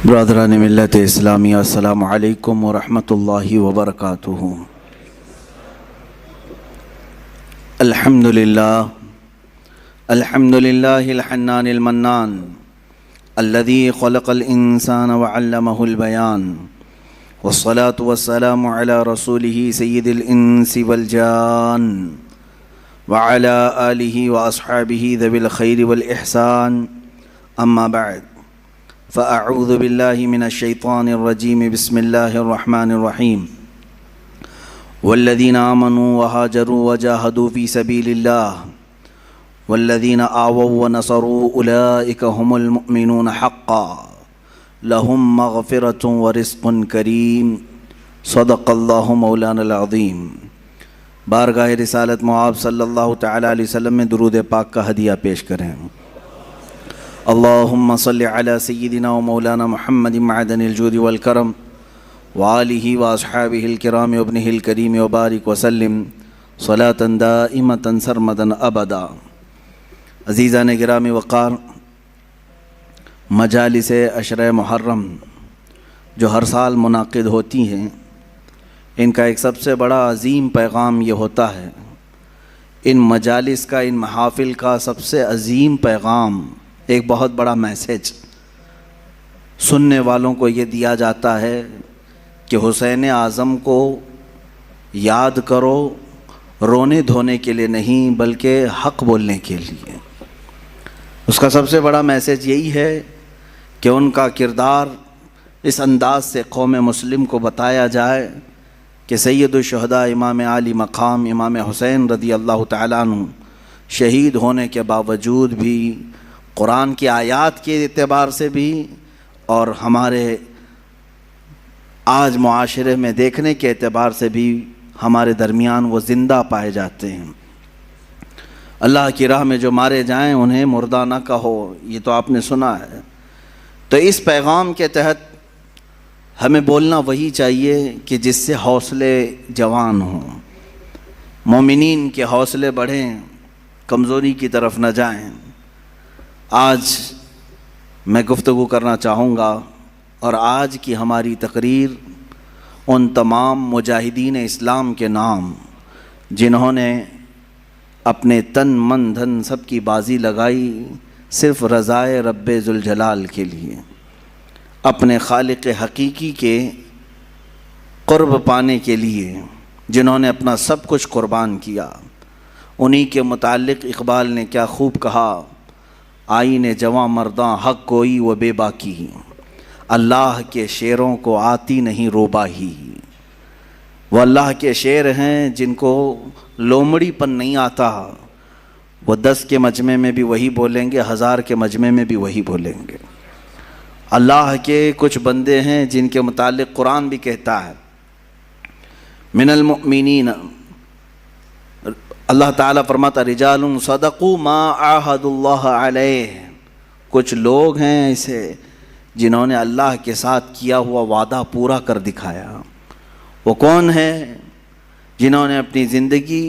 برادران ملت اسلامیہ، السلام علیکم ورحمۃ اللہ وبرکاتہ۔ الحمدللہ الحنان المنان الذي خلق الانسان وعلمه البیان، والصلاة والسلام على رسوله سید الانس والجان وعلى آلہ واصحابہ ذوی الخیر والاحسان، اما بعد فاعوذ باللہ من الشیطان الرجیم، بسم اللہ الرحمن الرحیم۔ والذین آمنوا وہاجروا وجاہدوا فی سبیل اللہ والذین آووا ونصروا اولئک هم المؤمنون حقا لهم مغفرۃ ورزق کریم، صدق اللہ مولانا العظیم۔ بارگاہ رسالت معاب صلی اللہ تعالی علیہ وسلم میں درود پاک کا ہدیہ پیش کریں۔ اللہم صلی علی سیدنا و مولانا محمد معدن الجود والکرم وآلہ واصحابہ الکرام وابنہ الکریم وبارک وسلم صلاة دائمة سرمدا ابدا۔ عزیزان گرامی وقار، مجالس عشرہ محرم جو ہر سال منعقد ہوتی ہیں، ان کا ایک سب سے بڑا عظیم پیغام یہ ہوتا ہے، ان مجالس کا، ان محافل کا سب سے عظیم پیغام، ایک بہت بڑا میسیج سننے والوں کو یہ دیا جاتا ہے کہ حسین اعظم کو یاد کرو، رونے دھونے کے لیے نہیں بلکہ حق بولنے کے لیے۔ اس کا سب سے بڑا میسیج یہی ہے کہ ان کا کردار اس انداز سے قوم مسلم کو بتایا جائے کہ سید الشہداء امام عالی مقام امام حسین رضی اللہ تعالیٰ عنہ شہید ہونے کے باوجود بھی، قرآن کی آیات کے اعتبار سے بھی اور ہمارے آج معاشرے میں دیکھنے کے اعتبار سے بھی، ہمارے درمیان وہ زندہ پائے جاتے ہیں۔ اللہ کی راہ میں جو مارے جائیں انہیں مردہ نہ کہو، یہ تو آپ نے سنا ہے۔ تو اس پیغام کے تحت ہمیں بولنا وہی چاہیے کہ جس سے حوصلے جوان ہوں، مومنین کے حوصلے بڑھیں، کمزوری کی طرف نہ جائیں۔ آج میں گفتگو کرنا چاہوں گا، اور آج کی ہماری تقریر ان تمام مجاہدین اسلام کے نام جنہوں نے اپنے تن من دھن سب کی بازی لگائی صرف رضائے رب ذوالجلال کے لیے، اپنے خالق حقیقی کے قرب پانے کے لیے، جنہوں نے اپنا سب کچھ قربان کیا۔ انہی کے متعلق اقبال نے کیا خوب کہا، آئین جواں مرداں حق گوئی و بے باکی، اللہ کے شعروں کو آتی نہیں روباہی۔ وہ اللہ کے شعر ہیں جن کو لومڑی پن نہیں آتا، وہ 10 کے مجمع میں بھی وہی بولیں گے، 1000 کے مجمع میں بھی وہی بولیں گے۔ اللہ کے کچھ بندے ہیں جن کے متعلق قرآن بھی کہتا ہے، من المؤمنین، اللہ تعالیٰ فرماتا رجال صدقوا ما عاہدوا اللہ علیہ، کچھ لوگ ہیں ایسے جنہوں نے اللہ کے ساتھ کیا ہوا وعدہ پورا کر دکھایا۔ وہ کون ہے؟ جنہوں نے اپنی زندگی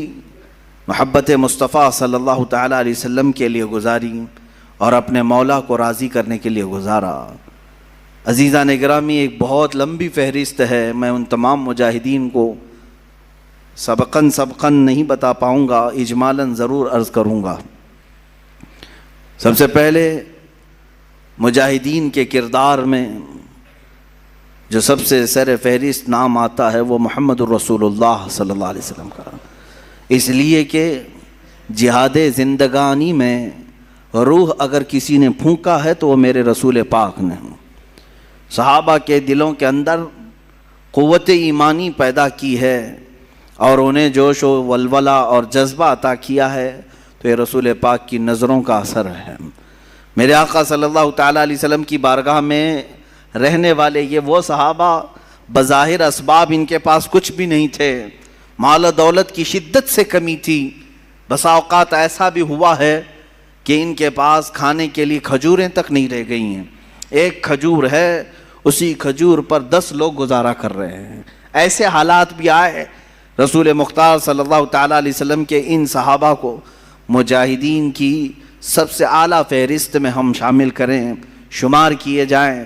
محبت مصطفیٰ صلی اللہ تعالیٰ علیہ وسلم کے لیے گزاری اور اپنے مولا کو راضی کرنے کے لیے گزارا۔ عزیزان گرامی، ایک بہت لمبی فہرست ہے، میں ان تمام مجاہدین کو سبقاً نہیں بتا پاؤں گا، اجمالاً ضرور عرض کروں گا۔ سب سے پہلے مجاہدین کے کردار میں جو سب سے سر فہرست نام آتا ہے وہ محمد الرسول اللہ صلی اللہ علیہ وسلم کا، اس لیے کہ جہاد زندگانی میں روح اگر کسی نے پھونکا ہے تو وہ میرے رسول پاک نے۔ صحابہ کے دلوں کے اندر قوت ایمانی پیدا کی ہے اور انہیں جوش و ولولہ اور جذبہ عطا کیا ہے، تو یہ رسول پاک کی نظروں کا اثر ہے۔ میرے آقا صلی اللہ تعالیٰ علیہ وسلم کی بارگاہ میں رہنے والے یہ وہ صحابہ، بظاہر اسباب ان کے پاس کچھ بھی نہیں تھے، مال و دولت کی شدت سے کمی تھی، بسا اوقات ایسا بھی ہوا ہے کہ ان کے پاس کھانے کے لیے کھجوریں تک نہیں رہ گئی ہیں، ایک کھجور ہے، اسی کھجور پر 10 لوگ گزارا کر رہے ہیں۔ ایسے حالات بھی آئے، رسول مختار صلی اللہ تعالیٰ علیہ وسلم کے ان صحابہ کو مجاہدین کی سب سے اعلیٰ فہرست میں ہم شامل کریں، شمار کیے جائیں،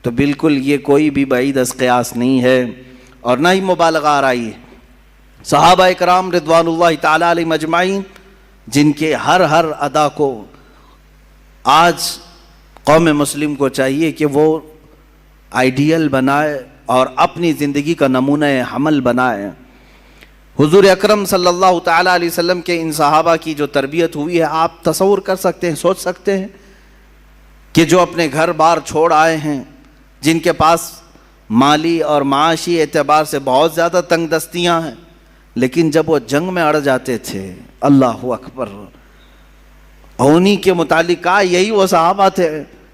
تو بالکل یہ کوئی بھی بعید از قیاس نہیں ہے اور نہ ہی مبالغہ آرائی ہے۔ صحابہ اکرام رضوان اللہ تعالیٰ علیہم اجمعین، جن کے ہر ادا کو آج قوم مسلم کو چاہیے کہ وہ آئیڈیل بنائے اور اپنی زندگی کا نمونہ حمل بنائے۔ حضور اکرم صلی اللہ تعالیٰ علیہ وسلم کے ان صحابہ کی جو تربیت ہوئی ہے، آپ تصور کر سکتے ہیں، سوچ سکتے ہیں کہ جو اپنے گھر بار چھوڑ آئے ہیں، جن کے پاس مالی اور معاشی اعتبار سے بہت زیادہ تنگ دستیاں ہیں، لیکن جب وہ جنگ میں اڑ جاتے تھے، اللہ اکبر، انہی کے متعلق کہا، یہی وہ صحابہ تھے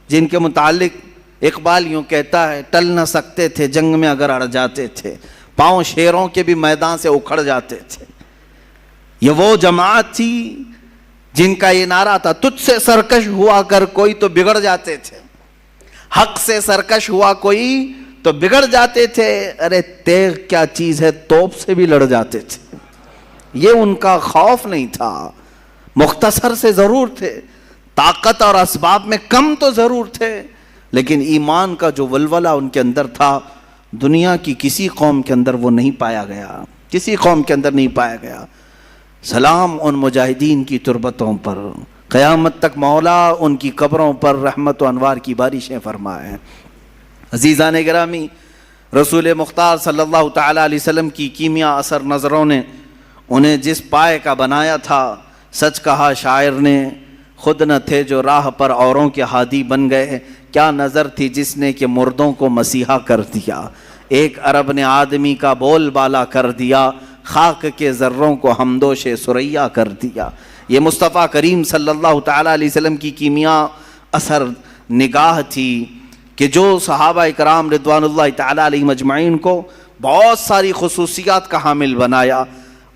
جن کے متعلق اقبال یوں کہتا ہے، ٹل نہ سکتے تھے جنگ میں اگر اڑ جاتے تھے، پاؤں شیروں کے بھی میدان سے اکھڑ جاتے تھے۔ یہ وہ جماعت تھی جن کا یہ نعرہ تھا، تجھ سے سرکش ہوا کر کوئی تو بگڑ جاتے تھے، حق سے سرکش ہوا کوئی تو بگڑ جاتے تھے، ارے تیغ کیا چیز ہے، توپ سے بھی لڑ جاتے تھے۔ یہ ان کا خوف نہیں تھا، مختصر سے ضرور تھے، طاقت اور اسباب میں کم تو ضرور تھے، لیکن ایمان کا جو ولولہ ان کے اندر تھا، دنیا کی کسی قوم کے اندر وہ نہیں پایا گیا، کسی قوم کے اندر نہیں پایا گیا۔ سلام ان مجاہدین کی تربتوں پر، قیامت تک مولا ان کی قبروں پر رحمت و انوار کی بارشیں فرمائے۔ عزیزان گرامی، رسول مختار صلی اللہ تعالیٰ علیہ وسلم کی کیمیا اثر نظروں نے انہیں جس پائے کا بنایا تھا، سچ کہا شاعر نے، خود نہ تھے جو راہ پر اوروں کے ہادی بن گئے، کیا نظر تھی جس نے کہ مردوں کو مسیحا کر دیا، ایک عرب نے آدمی کا بول بالا کر دیا، خاک کے ذروں کو ہمدوش سریا کر دیا۔ یہ مصطفیٰ کریم صلی اللہ تعالیٰ علیہ وسلم کی کیمیا اثر نگاہ تھی کہ جو صحابہ اکرام رضوان اللہ تعالیٰ علیہ مجمعین کو بہت ساری خصوصیات کا حامل بنایا۔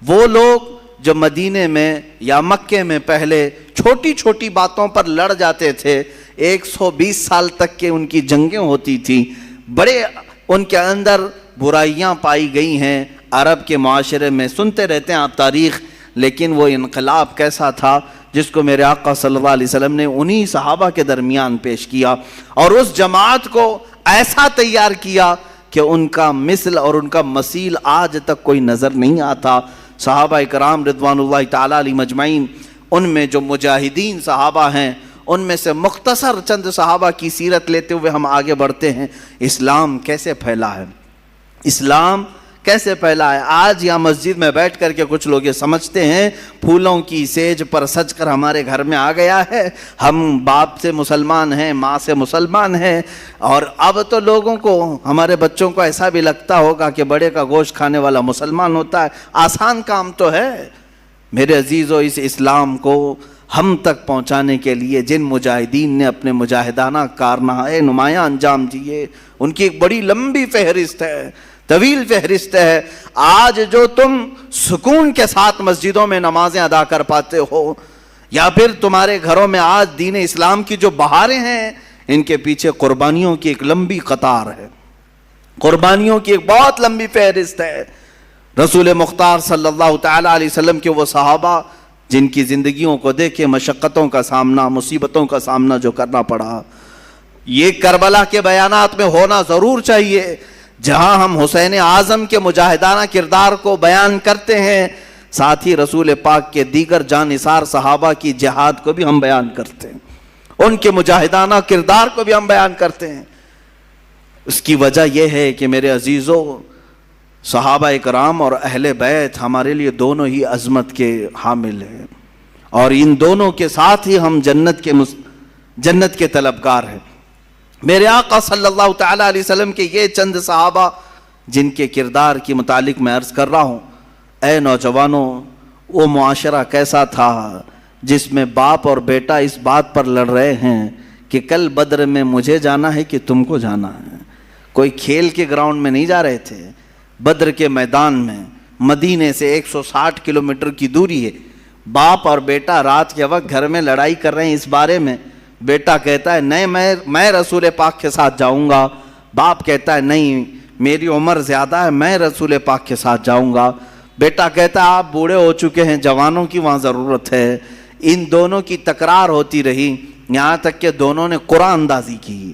وہ لوگ جو مدینے میں یا مکے میں پہلے چھوٹی چھوٹی باتوں پر لڑ جاتے تھے، 120 سال تک کے ان کی جنگیں ہوتی تھیں، بڑے ان کے اندر برائیاں پائی گئی ہیں، عرب کے معاشرے میں سنتے رہتے ہیں آپ تاریخ، لیکن وہ انقلاب کیسا تھا جس کو میرے آقا صلی اللہ علیہ وسلم نے انہی صحابہ کے درمیان پیش کیا، اور اس جماعت کو ایسا تیار کیا کہ ان کا مثل اور ان کا مثیل آج تک کوئی نظر نہیں آتا۔ صحابہ اکرام رضوان اللہ تعالیٰ علیہ مجمعین، ان میں جو مجاہدین صحابہ ہیں، ان میں سے مختصر چند صحابہ کی سیرت لیتے ہوئے ہم آگے بڑھتے ہیں۔ اسلام کیسے پھیلا ہے، اسلام کیسے پھیلا ہے؟ آج یہاں مسجد میں بیٹھ کر کے کچھ لوگ یہ سمجھتے ہیں پھولوں کی سیج پر سج کر ہمارے گھر میں آ گیا ہے، ہم باپ سے مسلمان ہیں، ماں سے مسلمان ہیں، اور اب تو لوگوں کو، ہمارے بچوں کو ایسا بھی لگتا ہوگا کہ بڑے کا گوشت کھانے والا مسلمان ہوتا ہے۔ آسان کام تو ہے میرے عزیزو، اس اسلام کو ہم تک پہنچانے کے لیے جن مجاہدین نے اپنے مجاہدانہ کارنامے نمایاں انجام دیے، ان کی ایک بڑی لمبی فہرست ہے، طویل فہرست ہے۔ آج جو تم سکون کے ساتھ مسجدوں میں نمازیں ادا کر پاتے ہو، یا پھر تمہارے گھروں میں آج دین اسلام کی جو بہاریں ہیں، ان کے پیچھے قربانیوں کی ایک لمبی قطار ہے، قربانیوں کی ایک بہت لمبی فہرست ہے۔ رسول مختار صلی اللہ تعالیٰ علیہ وسلم کے وہ صحابہ جن کی زندگیوں کو دیکھے مشقتوں کا سامنا، مصیبتوں کا سامنا جو کرنا پڑا، یہ کربلا کے بیانات میں ہونا ضرور چاہیے۔ جہاں ہم حسین اعظم کے مجاہدانہ کردار کو بیان کرتے ہیں، ساتھ ہی رسول پاک کے دیگر جانثار صحابہ کی جہاد کو بھی ہم بیان کرتے ہیں، ان کے مجاہدانہ کردار کو بھی ہم بیان کرتے ہیں۔ اس کی وجہ یہ ہے کہ میرے عزیزو، صحابہ اکرام اور اہل بیت ہمارے لیے دونوں ہی عظمت کے حامل ہیں، اور ان دونوں کے ساتھ ہی ہم جنت کے طلبگار ہیں۔ میرے آقا صلی اللہ تعالیٰ علیہ وسلم کے یہ چند صحابہ جن کے کردار کے متعلق میں عرض کر رہا ہوں، اے نوجوانوں، وہ معاشرہ کیسا تھا جس میں باپ اور بیٹا اس بات پر لڑ رہے ہیں کہ کل بدر میں مجھے جانا ہے کہ تم کو جانا ہے۔ کوئی کھیل کے گراؤنڈ میں نہیں جا رہے تھے، بدر کے میدان میں، مدینے سے 160 کلومیٹر کی دوری ہے، باپ اور بیٹا رات کے وقت گھر میں لڑائی کر رہے ہیں اس بارے میں۔ بیٹا کہتا ہے نہیں میں رسول پاک کے ساتھ جاؤں گا، باپ کہتا ہے نہیں میری عمر زیادہ ہے، میں رسول پاک کے ساتھ جاؤں گا۔ بیٹا کہتا ہے آپ بوڑھے ہو چکے ہیں، جوانوں کی وہاں ضرورت ہے۔ ان دونوں کی تکرار ہوتی رہی، یہاں تک کہ دونوں نے قرآن اندازی کی،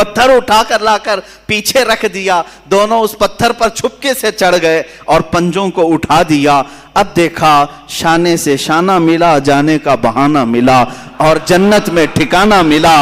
پتھر اٹھا کر لا کر پیچھے رکھ دیا، دونوں اس پتھر پر چھپکے سے چڑھ گئے اور پنجوں کو اٹھا دیا۔ اب دیکھا شانے سے شانہ ملا، جانے کا بہانہ ملا اور جنت میں ٹھکانہ ملا۔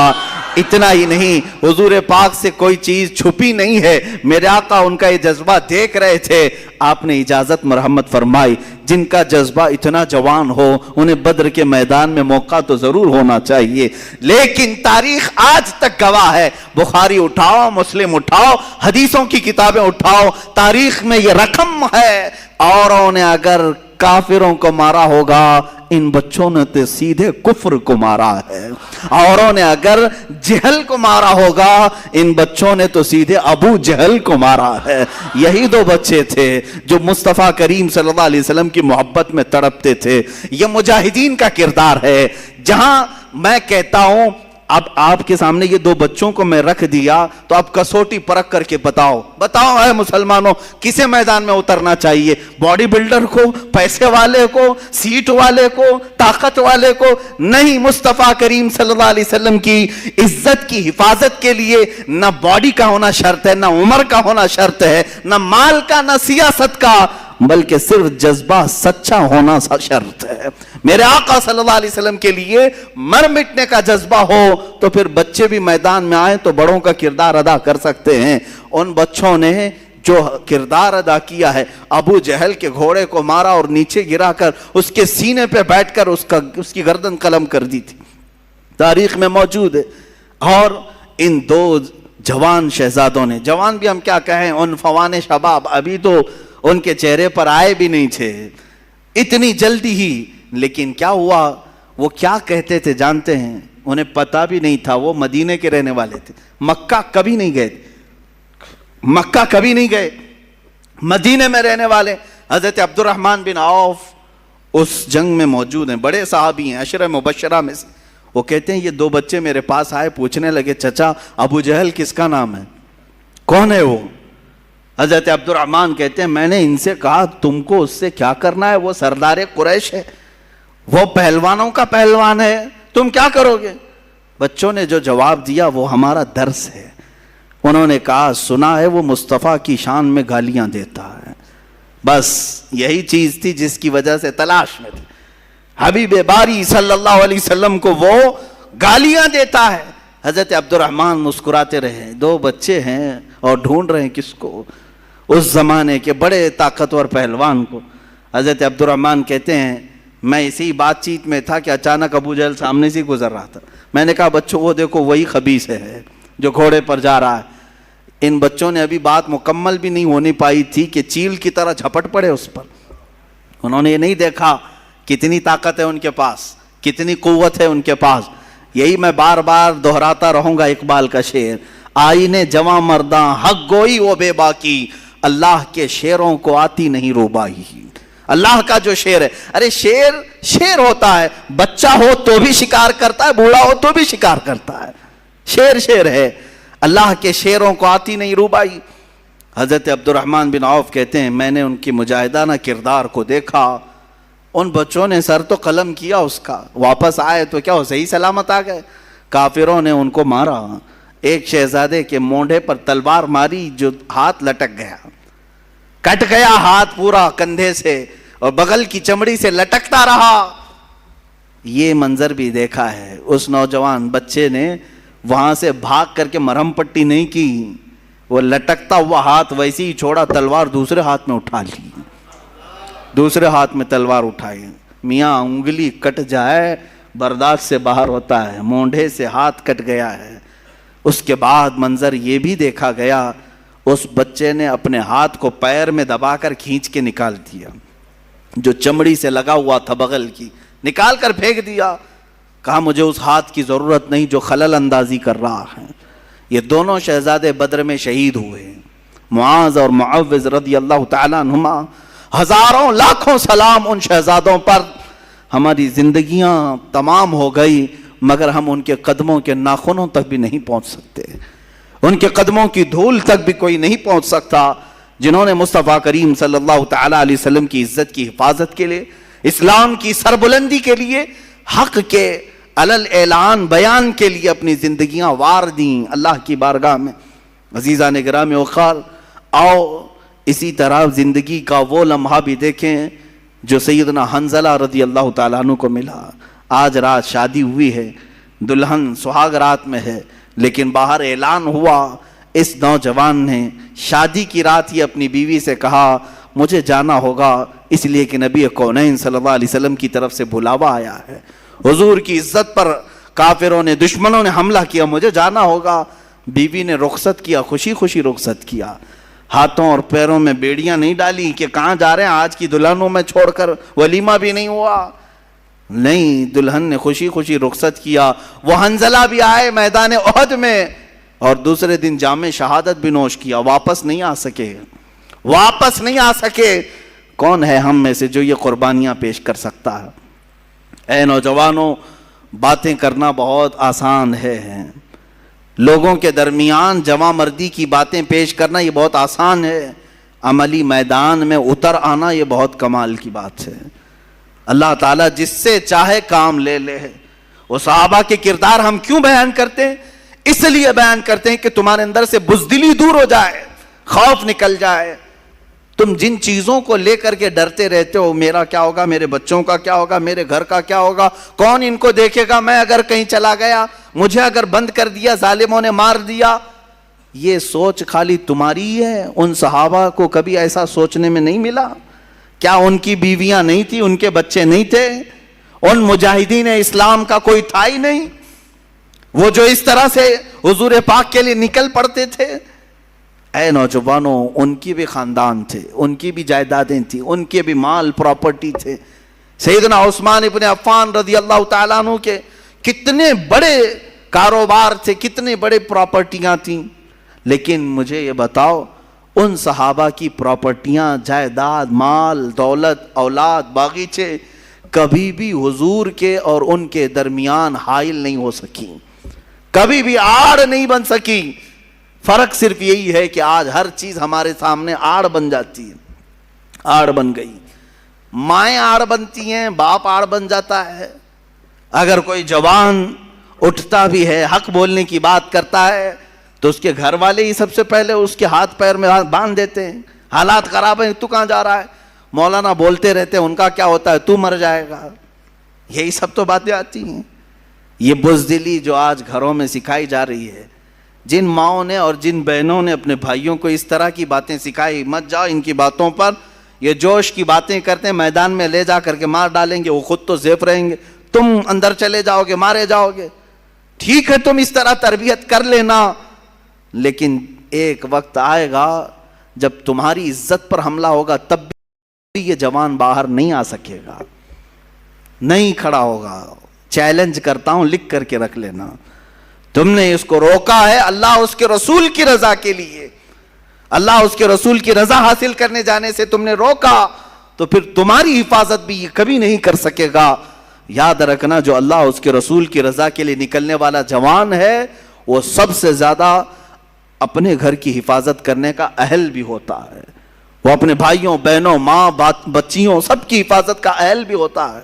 اتنا ہی نہیں، حضور پاک سے کوئی چیز چھپی نہیں ہے، میرے آقا ان کا یہ جذبہ دیکھ رہے تھے۔ آپ نے اجازت مرحمت فرمائی، جن کا جذبہ اتنا جوان ہو انہیں بدر کے میدان میں موقع تو ضرور ہونا چاہیے، لیکن تاریخ آج تک گواہ ہے۔ بخاری اٹھاؤ، مسلم اٹھاؤ، حدیثوں کی کتابیں اٹھاؤ، تاریخ میں یہ رقم ہے۔ اوروں نے اگر کافروں کو مارا ہوگا، ان بچوں نے تو سیدھے کفر کو مارا ہے۔ اوروں نے اگر جہل کو مارا ہوگا، ان بچوں نے تو سیدھے ابو جہل کو مارا ہے۔ یہی دو بچے تھے جو مصطفیٰ کریم صلی اللہ علیہ وسلم کی محبت میں تڑپتے تھے۔ یہ مجاہدین کا کردار ہے۔ جہاں میں کہتا ہوں اب آپ کے سامنے یہ دو بچوں کو میں رکھ دیا تو آپ کسوٹی پرکھ کر کے بتاؤ اے مسلمانوں، کسے میدان میں اترنا چاہیے؟ باڈی بلڈر کو، پیسے والے کو، سیٹ والے کو، طاقت والے کو؟ نہیں، مصطفیٰ کریم صلی اللہ علیہ وسلم کی عزت کی حفاظت کے لیے نہ باڈی کا ہونا شرط ہے، نہ عمر کا ہونا شرط ہے، نہ مال کا، نہ سیاست کا، بلکہ صرف جذبہ سچا ہونا شرط ہے۔ میرے آقا صلی اللہ علیہ وسلم کے لیے مر مٹنے کا جذبہ ہو تو پھر بچے بھی میدان میں آئیں تو بڑوں کا کردار ادا کر سکتے ہیں۔ ان بچوں نے جو کردار ادا کیا ہے، ابو جہل کے گھوڑے کو مارا اور نیچے گرا کر اس کے سینے پہ بیٹھ کر اس کی گردن قلم کر دی تھی، تاریخ میں موجود ہے۔ اور ان دو جوان شہزادوں نے، جوان بھی ہم کیا کہیں، ان فوان شباب، ابھی تو ان کے چہرے پر آئے بھی نہیں تھے اتنی جلدی ہی، لیکن کیا ہوا، وہ کیا کہتے تھے جانتے ہیں؟ انہیں پتا بھی نہیں تھا وہ مدینے کے رہنے والے تھے، مکہ کبھی نہیں گئے، مدینے میں رہنے والے۔ حضرت عبد الرحمن بن عوف اس جنگ میں موجود ہیں، بڑے صحابی ہیں، عشرہ مبشرہ میں سے۔ وہ کہتے ہیں یہ دو بچے میرے پاس آئے، پوچھنے لگے چچا ابو جہل کس کا نام ہے، کون ہے وہ؟ حضرت عبد الرحمن کہتے ہیں میں نے ان سے کہا تم کو اس سے کیا کرنا ہے، وہ سردار قریش ہے، وہ پہلوانوں کا پہلوان ہے، تم کیا کرو گے؟ بچوں نے جو جواب دیا وہ ہمارا درس ہے۔ انہوں نے کہا سنا ہے وہ مصطفیٰ کی شان میں گالیاں دیتا ہے، بس یہی چیز تھی جس کی وجہ سے تلاش میں تھے۔ حبیب باری صلی اللہ علیہ وسلم کو وہ گالیاں دیتا ہے۔ حضرت عبد الرحمن مسکراتے رہے، دو بچے ہیں اور ڈھونڈ رہے ہیں کس کو، اس زمانے کے بڑے طاقتور پہلوان کو۔ حضرت عبد الرحمن کہتے ہیں میں اسی بات چیت میں تھا کہ اچانک ابو جہل سامنے سے گزر رہا تھا، میں نے کہا بچوں وہ دیکھو وہی خبیث ہے جو گھوڑے پر جا رہا ہے۔ ان بچوں نے ابھی بات مکمل بھی نہیں ہونی پائی تھی کہ چیل کی طرح جھپٹ پڑے اس پر۔ انہوں نے یہ نہیں دیکھا کتنی طاقت ہے ان کے پاس، کتنی قوت ہے ان کے پاس۔ یہی میں بار بار دہراتا رہوں گا اقبال کا شعر، آئینے جواں مرداں حق گوئی وہ بے باکی، اللہ کے شعروں کو آتی نہیں روبائی۔ اللہ کا جو شعر ہے، ارے شعر ہوتا ہے، بچہ ہو تو بھی شکار کرتا ہے، بوڑھا ہو تو بھی شکار کرتا ہے، شعر ہے، اللہ کے شعروں کو آتی نہیں روبائی۔ حضرت عبد الرحمن بن عوف کہتے ہیں میں نے ان کی مجاہدانہ کردار کو دیکھا، ان بچوں نے سر تو قلم کیا اس کا، واپس آئے تو کیا وہ صحیح سلامت آ گئے؟ کافروں نے ان کو مارا، ایک شہزادے کے مونڈے پر تلوار ماری جو ہاتھ لٹک گیا، کٹ گیا ہاتھ پورا کندھے سے اور بغل کی چمڑی سے لٹکتا رہا۔ یہ منظر بھی دیکھا ہے، اس نوجوان بچے نے وہاں سے بھاگ کر کے مرہم پٹی نہیں کی، وہ لٹکتا ہوا ہاتھ ویسے ہی چھوڑا، تلوار دوسرے ہاتھ میں اٹھا لی، دوسرے ہاتھ میں تلوار اٹھائی۔ میاں انگلی کٹ جائے برداشت سے باہر ہوتا ہے، مونڈے سے ہاتھ کٹ گیا ہے۔ اس کے بعد منظر یہ بھی دیکھا گیا، اس بچے نے اپنے ہاتھ کو پیر میں دبا کر کھینچ کے نکال دیا، جو چمڑی سے لگا ہوا تھا بغل کی، نکال کر پھینک دیا۔ کہا مجھے اس ہاتھ کی ضرورت نہیں جو خلل اندازی کر رہا ہے۔ یہ دونوں شہزادے بدر میں شہید ہوئے، معاذ اور معوذ رضی اللہ تعالیٰ عنہما۔ ہزاروں لاکھوں سلام ان شہزادوں پر۔ ہماری زندگیاں تمام ہو گئی مگر ہم ان کے قدموں کے ناخنوں تک بھی نہیں پہنچ سکتے، ان کے قدموں کی دھول تک بھی کوئی نہیں پہنچ سکتا جنہوں نے مصطفیٰ کریم صلی اللہ تعالیٰ علیہ وسلم کی عزت کی حفاظت کے لیے، اسلام کی سربلندی کے لیے، حق کے علل اعلان بیان کے لیے اپنی زندگیاں وار دیں اللہ کی بارگاہ میں۔ عزیزان گرامی وقار، آؤ اسی طرح زندگی کا وہ لمحہ بھی دیکھیں جو سیدنا حنظلہ رضی اللہ تعالیٰ عنہ کو ملا۔ آج رات شادی ہوئی ہے، دلہن سہاگ رات میں ہے، لیکن باہر اعلان ہوا، اس نوجوان نے شادی کی رات ہی اپنی بیوی سے کہا مجھے جانا ہوگا، اس لیے کہ نبی کونین صلی اللہ علیہ وسلم کی طرف سے بلاوا آیا ہے، حضور کی عزت پر کافروں نے، دشمنوں نے حملہ کیا، مجھے جانا ہوگا۔ بیوی نے رخصت کیا، خوشی خوشی رخصت کیا، ہاتھوں اور پیروں میں بیڑیاں نہیں ڈالی کہ کہاں جا رہے ہیں آج کی دلہنوں میں چھوڑ کر، ولیمہ بھی نہیں ہوا، نہیں، دلہن نے خوشی خوشی رخصت کیا۔ وہ حنظلہ بھی آئے میدان احد میں اور دوسرے دن جام شہادت بھی نوش کیا، واپس نہیں آ سکے، واپس نہیں آ سکے۔ کون ہے ہم میں سے جو یہ قربانیاں پیش کر سکتا ہے؟ اے نوجوانوں، باتیں کرنا بہت آسان ہے، لوگوں کے درمیان جواں مردی کی باتیں پیش کرنا یہ بہت آسان ہے، عملی میدان میں اتر آنا یہ بہت کمال کی بات ہے۔ اللہ تعالیٰ جس سے چاہے کام لے لے۔ وہ صحابہ کے کردار ہم کیوں بیان کرتے ہیں؟ اس لیے بیان کرتے ہیں کہ تمہارے اندر سے بزدلی دور ہو جائے، خوف نکل جائے۔ تم جن چیزوں کو لے کر کے ڈرتے رہتے ہو، میرا کیا ہوگا، میرے بچوں کا کیا ہوگا، میرے گھر کا کیا ہوگا، کون ان کو دیکھے گا، میں اگر کہیں چلا گیا، مجھے اگر بند کر دیا، ظالموں نے مار دیا، یہ سوچ خالی تمہاری ہے۔ ان صحابہ کو کبھی ایسا سوچنے میں نہیں ملا؟ کیا ان کی بیویاں نہیں تھی، ان کے بچے نہیں تھے؟ ان مجاہدین اسلام کا کوئی تھا ہی نہیں، وہ جو اس طرح سے حضور پاک کے لیے نکل پڑتے تھے۔ اے نوجوانوں، ان کی بھی خاندان تھے، ان کی بھی جائیدادیں تھیں، ان کے بھی مال پراپرٹی تھے۔ سیدنا عثمان ابن عفان رضی اللہ تعالیٰ عنہ کے کتنے بڑے کاروبار تھے، کتنے بڑے پراپرٹیاں تھیں، لیکن مجھے یہ بتاؤ ان صحابہ کی پراپرٹیاں، جائیداد، مال، دولت، اولاد، باغیچے کبھی بھی حضور کے اور ان کے درمیان حائل نہیں ہو سکی، کبھی بھی آڑ نہیں بن سکی۔ فرق صرف یہی ہے کہ آج ہر چیز ہمارے سامنے آڑ بن جاتی ہے، آڑ بن گئی، مائیں آڑ بنتی ہیں، باپ آڑ بن جاتا ہے۔ اگر کوئی جوان اٹھتا بھی ہے، حق بولنے کی بات کرتا ہے، تو اس کے گھر والے ہی سب سے پہلے اس کے ہاتھ پیر میں باندھ دیتے ہیں، حالات خراب ہیں، تو کہاں جا رہا ہے، مولانا بولتے رہتے ہیں، ان کا کیا ہوتا ہے، تو مر جائے گا، یہی سب تو باتیں آتی ہیں۔ یہ بزدلی جو آج گھروں میں سکھائی جا رہی ہے، جن ماؤں نے اور جن بہنوں نے اپنے بھائیوں کو اس طرح کی باتیں سکھائی، مت جاؤ ان کی باتوں پر، یہ جوش کی باتیں کرتے ہیں، میدان میں لے جا کر کے مار ڈالیں گے، وہ خود تو زیف رہیں گے، تم اندر چلے جاؤ گے، مارے جاؤ گے۔ ٹھیک ہے تم اس طرح تربیت کر لینا، لیکن ایک وقت آئے گا جب تمہاری عزت پر حملہ ہوگا، تب بھی یہ جوان باہر نہیں آ سکے گا، نہیں کھڑا ہوگا۔ چیلنج کرتا ہوں، لکھ کر کے رکھ لینا، تم نے اس کو روکا ہے اللہ اس کے رسول کی رضا کے لیے، اللہ اس کے رسول کی رضا حاصل کرنے جانے سے تم نے روکا، تو پھر تمہاری حفاظت بھی یہ کبھی نہیں کر سکے گا۔ یاد رکھنا، جو اللہ اس کے رسول کی رضا کے لیے نکلنے والا جوان ہے، وہ سب سے زیادہ اپنے گھر کی حفاظت کرنے کا اہل بھی ہوتا ہے، وہ اپنے بھائیوں، بہنوں، ماں، بچیوں سب کی حفاظت کا اہل بھی ہوتا ہے۔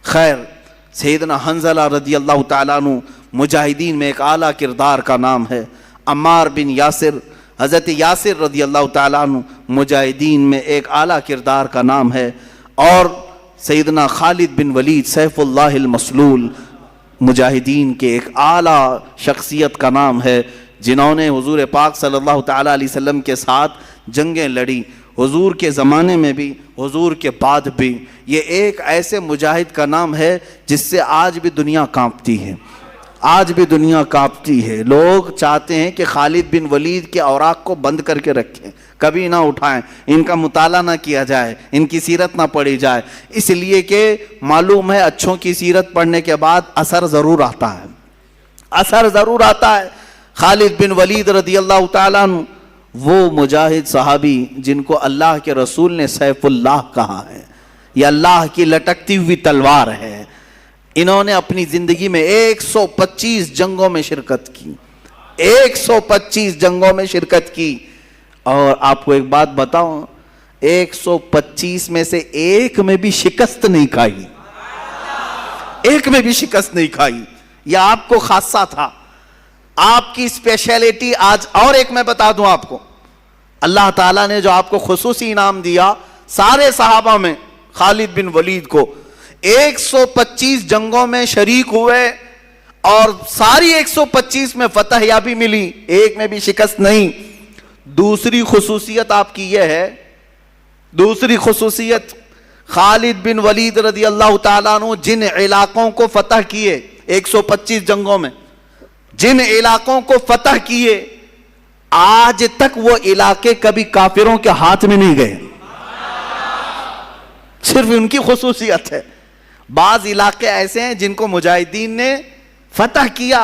خیر، سیدنا حنظلہ رضی اللہ تعالیٰ عنہ مجاہدین میں ایک اعلیٰ کردار کا نام ہے۔ عمار بن یاسر، حضرت یاسر رضی اللہ تعالیٰ عنہ مجاہدین میں ایک اعلیٰ کردار کا نام ہے، اور سیدنا خالد بن ولید سیف اللہ المسلول مجاہدین کے ایک اعلیٰ شخصیت کا نام ہے، جنہوں نے حضور پاک صلی اللہ تعالیٰ علیہ وسلم کے ساتھ جنگیں لڑی، حضور کے زمانے میں بھی، حضور کے بعد بھی۔ یہ ایک ایسے مجاہد کا نام ہے جس سے آج بھی دنیا کانپتی ہے، آج بھی دنیا کانپتی ہے۔ لوگ چاہتے ہیں کہ خالد بن ولید کے اوراق کو بند کر کے رکھیں، کبھی نہ اٹھائیں، ان کا مطالعہ نہ کیا جائے، ان کی سیرت نہ پڑھی جائے، اس لیے کہ معلوم ہے اچھوں کی سیرت پڑھنے کے بعد اثر ضرور آتا ہے، اثر ضرور آتا ہے۔ خالد بن ولید رضی اللہ تعالیٰ عنہ وہ مجاہد صحابی جن کو اللہ کے رسول نے سیف اللہ کہا ہے، یہ اللہ کی لٹکتی ہوئی تلوار ہے۔ انہوں نے اپنی زندگی میں 125 جنگوں میں شرکت کی، 125 جنگوں میں شرکت کی، اور آپ کو ایک بات بتاؤں، 125 میں سے ایک میں بھی شکست نہیں کھائی، ایک میں بھی شکست نہیں کھائی۔ یہ آپ کو خاصہ تھا، آپ کی اسپیشلٹی. آج اور ایک میں بتا دوں آپ کو، اللہ تعالیٰ نے جو آپ کو خصوصی انعام دیا سارے صحابہ میں، خالد بن ولید کو 125 جنگوں میں شریک ہوئے اور ساری 125 میں فتح یابی ملی، ایک میں بھی شکست نہیں. دوسری خصوصیت آپ کی یہ ہے، دوسری خصوصیت خالد بن ولید رضی اللہ تعالیٰ عنہ جن علاقوں کو فتح کیے 125 جنگوں میں، جن علاقوں کو فتح کیے، آج تک وہ علاقے کبھی کافروں کے ہاتھ میں نہیں گئے. صرف ان کی خصوصیت ہے. بعض علاقے ایسے ہیں جن کو مجاہدین نے فتح کیا،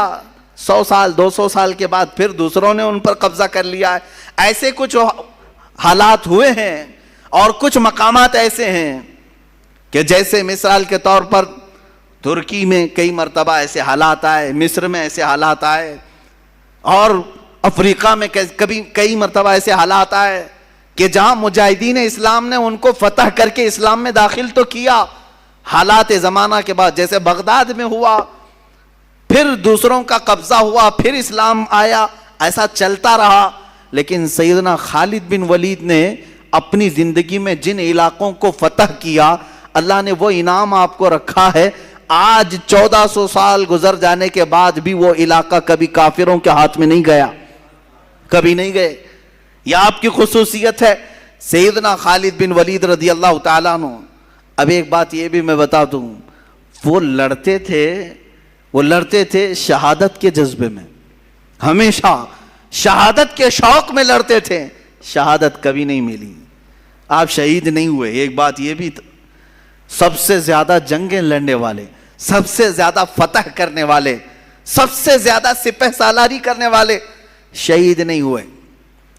100 سال 200 سال کے بعد پھر دوسروں نے ان پر قبضہ کر لیا ہے. ایسے کچھ حالات ہوئے ہیں اور کچھ مقامات ایسے ہیں کہ جیسے مثال کے طور پر ترکی میں کئی مرتبہ ایسے حالات آئے، مصر میں ایسے حالات آئے، اور افریقہ میں کبھی کئی مرتبہ ایسے حالات آئے کہ جہاں مجاہدین اسلام نے ان کو فتح کر کے اسلام میں داخل تو کیا، حالات زمانہ کے بعد جیسے بغداد میں ہوا، پھر دوسروں کا قبضہ ہوا، پھر اسلام آیا، ایسا چلتا رہا. لیکن سیدنا خالد بن ولید نے اپنی زندگی میں جن علاقوں کو فتح کیا، اللہ نے وہ انعام آپ کو رکھا ہے. آج 1400 سال گزر جانے کے بعد بھی وہ علاقہ کبھی کافروں کے ہاتھ میں نہیں گیا، کبھی نہیں گئے. یہ آپ کی خصوصیت ہے سیدنا خالد بن ولید رضی اللہ تعالیٰ عنہ. اب ایک بات یہ بھی میں بتا دوں، وہ لڑتے تھے شہادت کے جذبے میں، ہمیشہ شہادت کے شوق میں لڑتے تھے. شہادت کبھی نہیں ملی، آپ شہید نہیں ہوئے. ایک بات یہ بھی، سب سے زیادہ جنگیں لڑنے والے، سب سے زیادہ فتح کرنے والے، سب سے زیادہ سپہ سالاری کرنے والے شہید نہیں ہوئے،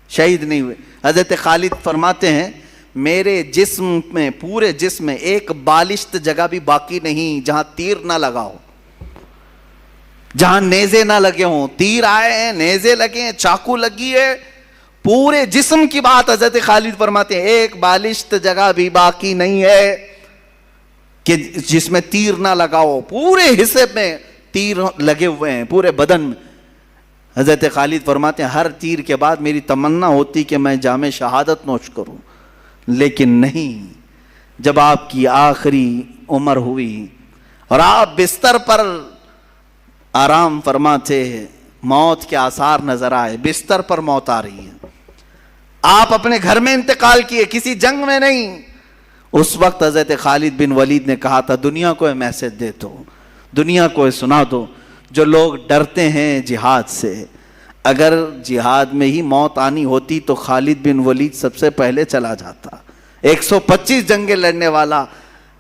شہید نہیں ہوئے. حضرت خالد فرماتے ہیں میرے جسم میں، پورے جسم میں ایک بالشت جگہ بھی باقی نہیں جہاں تیر نہ لگا ہو، جہاں نیزے نہ لگے ہوں. تیر آئے ہیں، نیزے لگے ہیں، چاقو لگی ہے، پورے جسم کی بات حضرت خالد فرماتے ہیں ایک بالشت جگہ بھی باقی نہیں ہے کہ جس میں تیر نہ لگا ہو. پورے حصے میں تیر لگے ہوئے ہیں، پورے بدن میں. حضرت خالد فرماتے ہیں ہر تیر کے بعد میری تمنا ہوتی کہ میں جام شہادت نوش کروں، لیکن نہیں. جب آپ کی آخری عمر ہوئی اور آپ بستر پر آرام فرماتے، موت کے آثار نظر آئے، بستر پر موت آ رہی ہے، آپ اپنے گھر میں انتقال کیے، کسی جنگ میں نہیں. اس وقت حضرت خالد بن ولید نے کہا تھا دنیا کو میسج دے دو، دنیا کو سنا دو جو لوگ ڈرتے ہیں جہاد سے. اگر جہاد میں ہی موت آنی ہوتی تو خالد بن ولید سب سے پہلے چلا جاتا. 125 جنگیں لڑنے والا،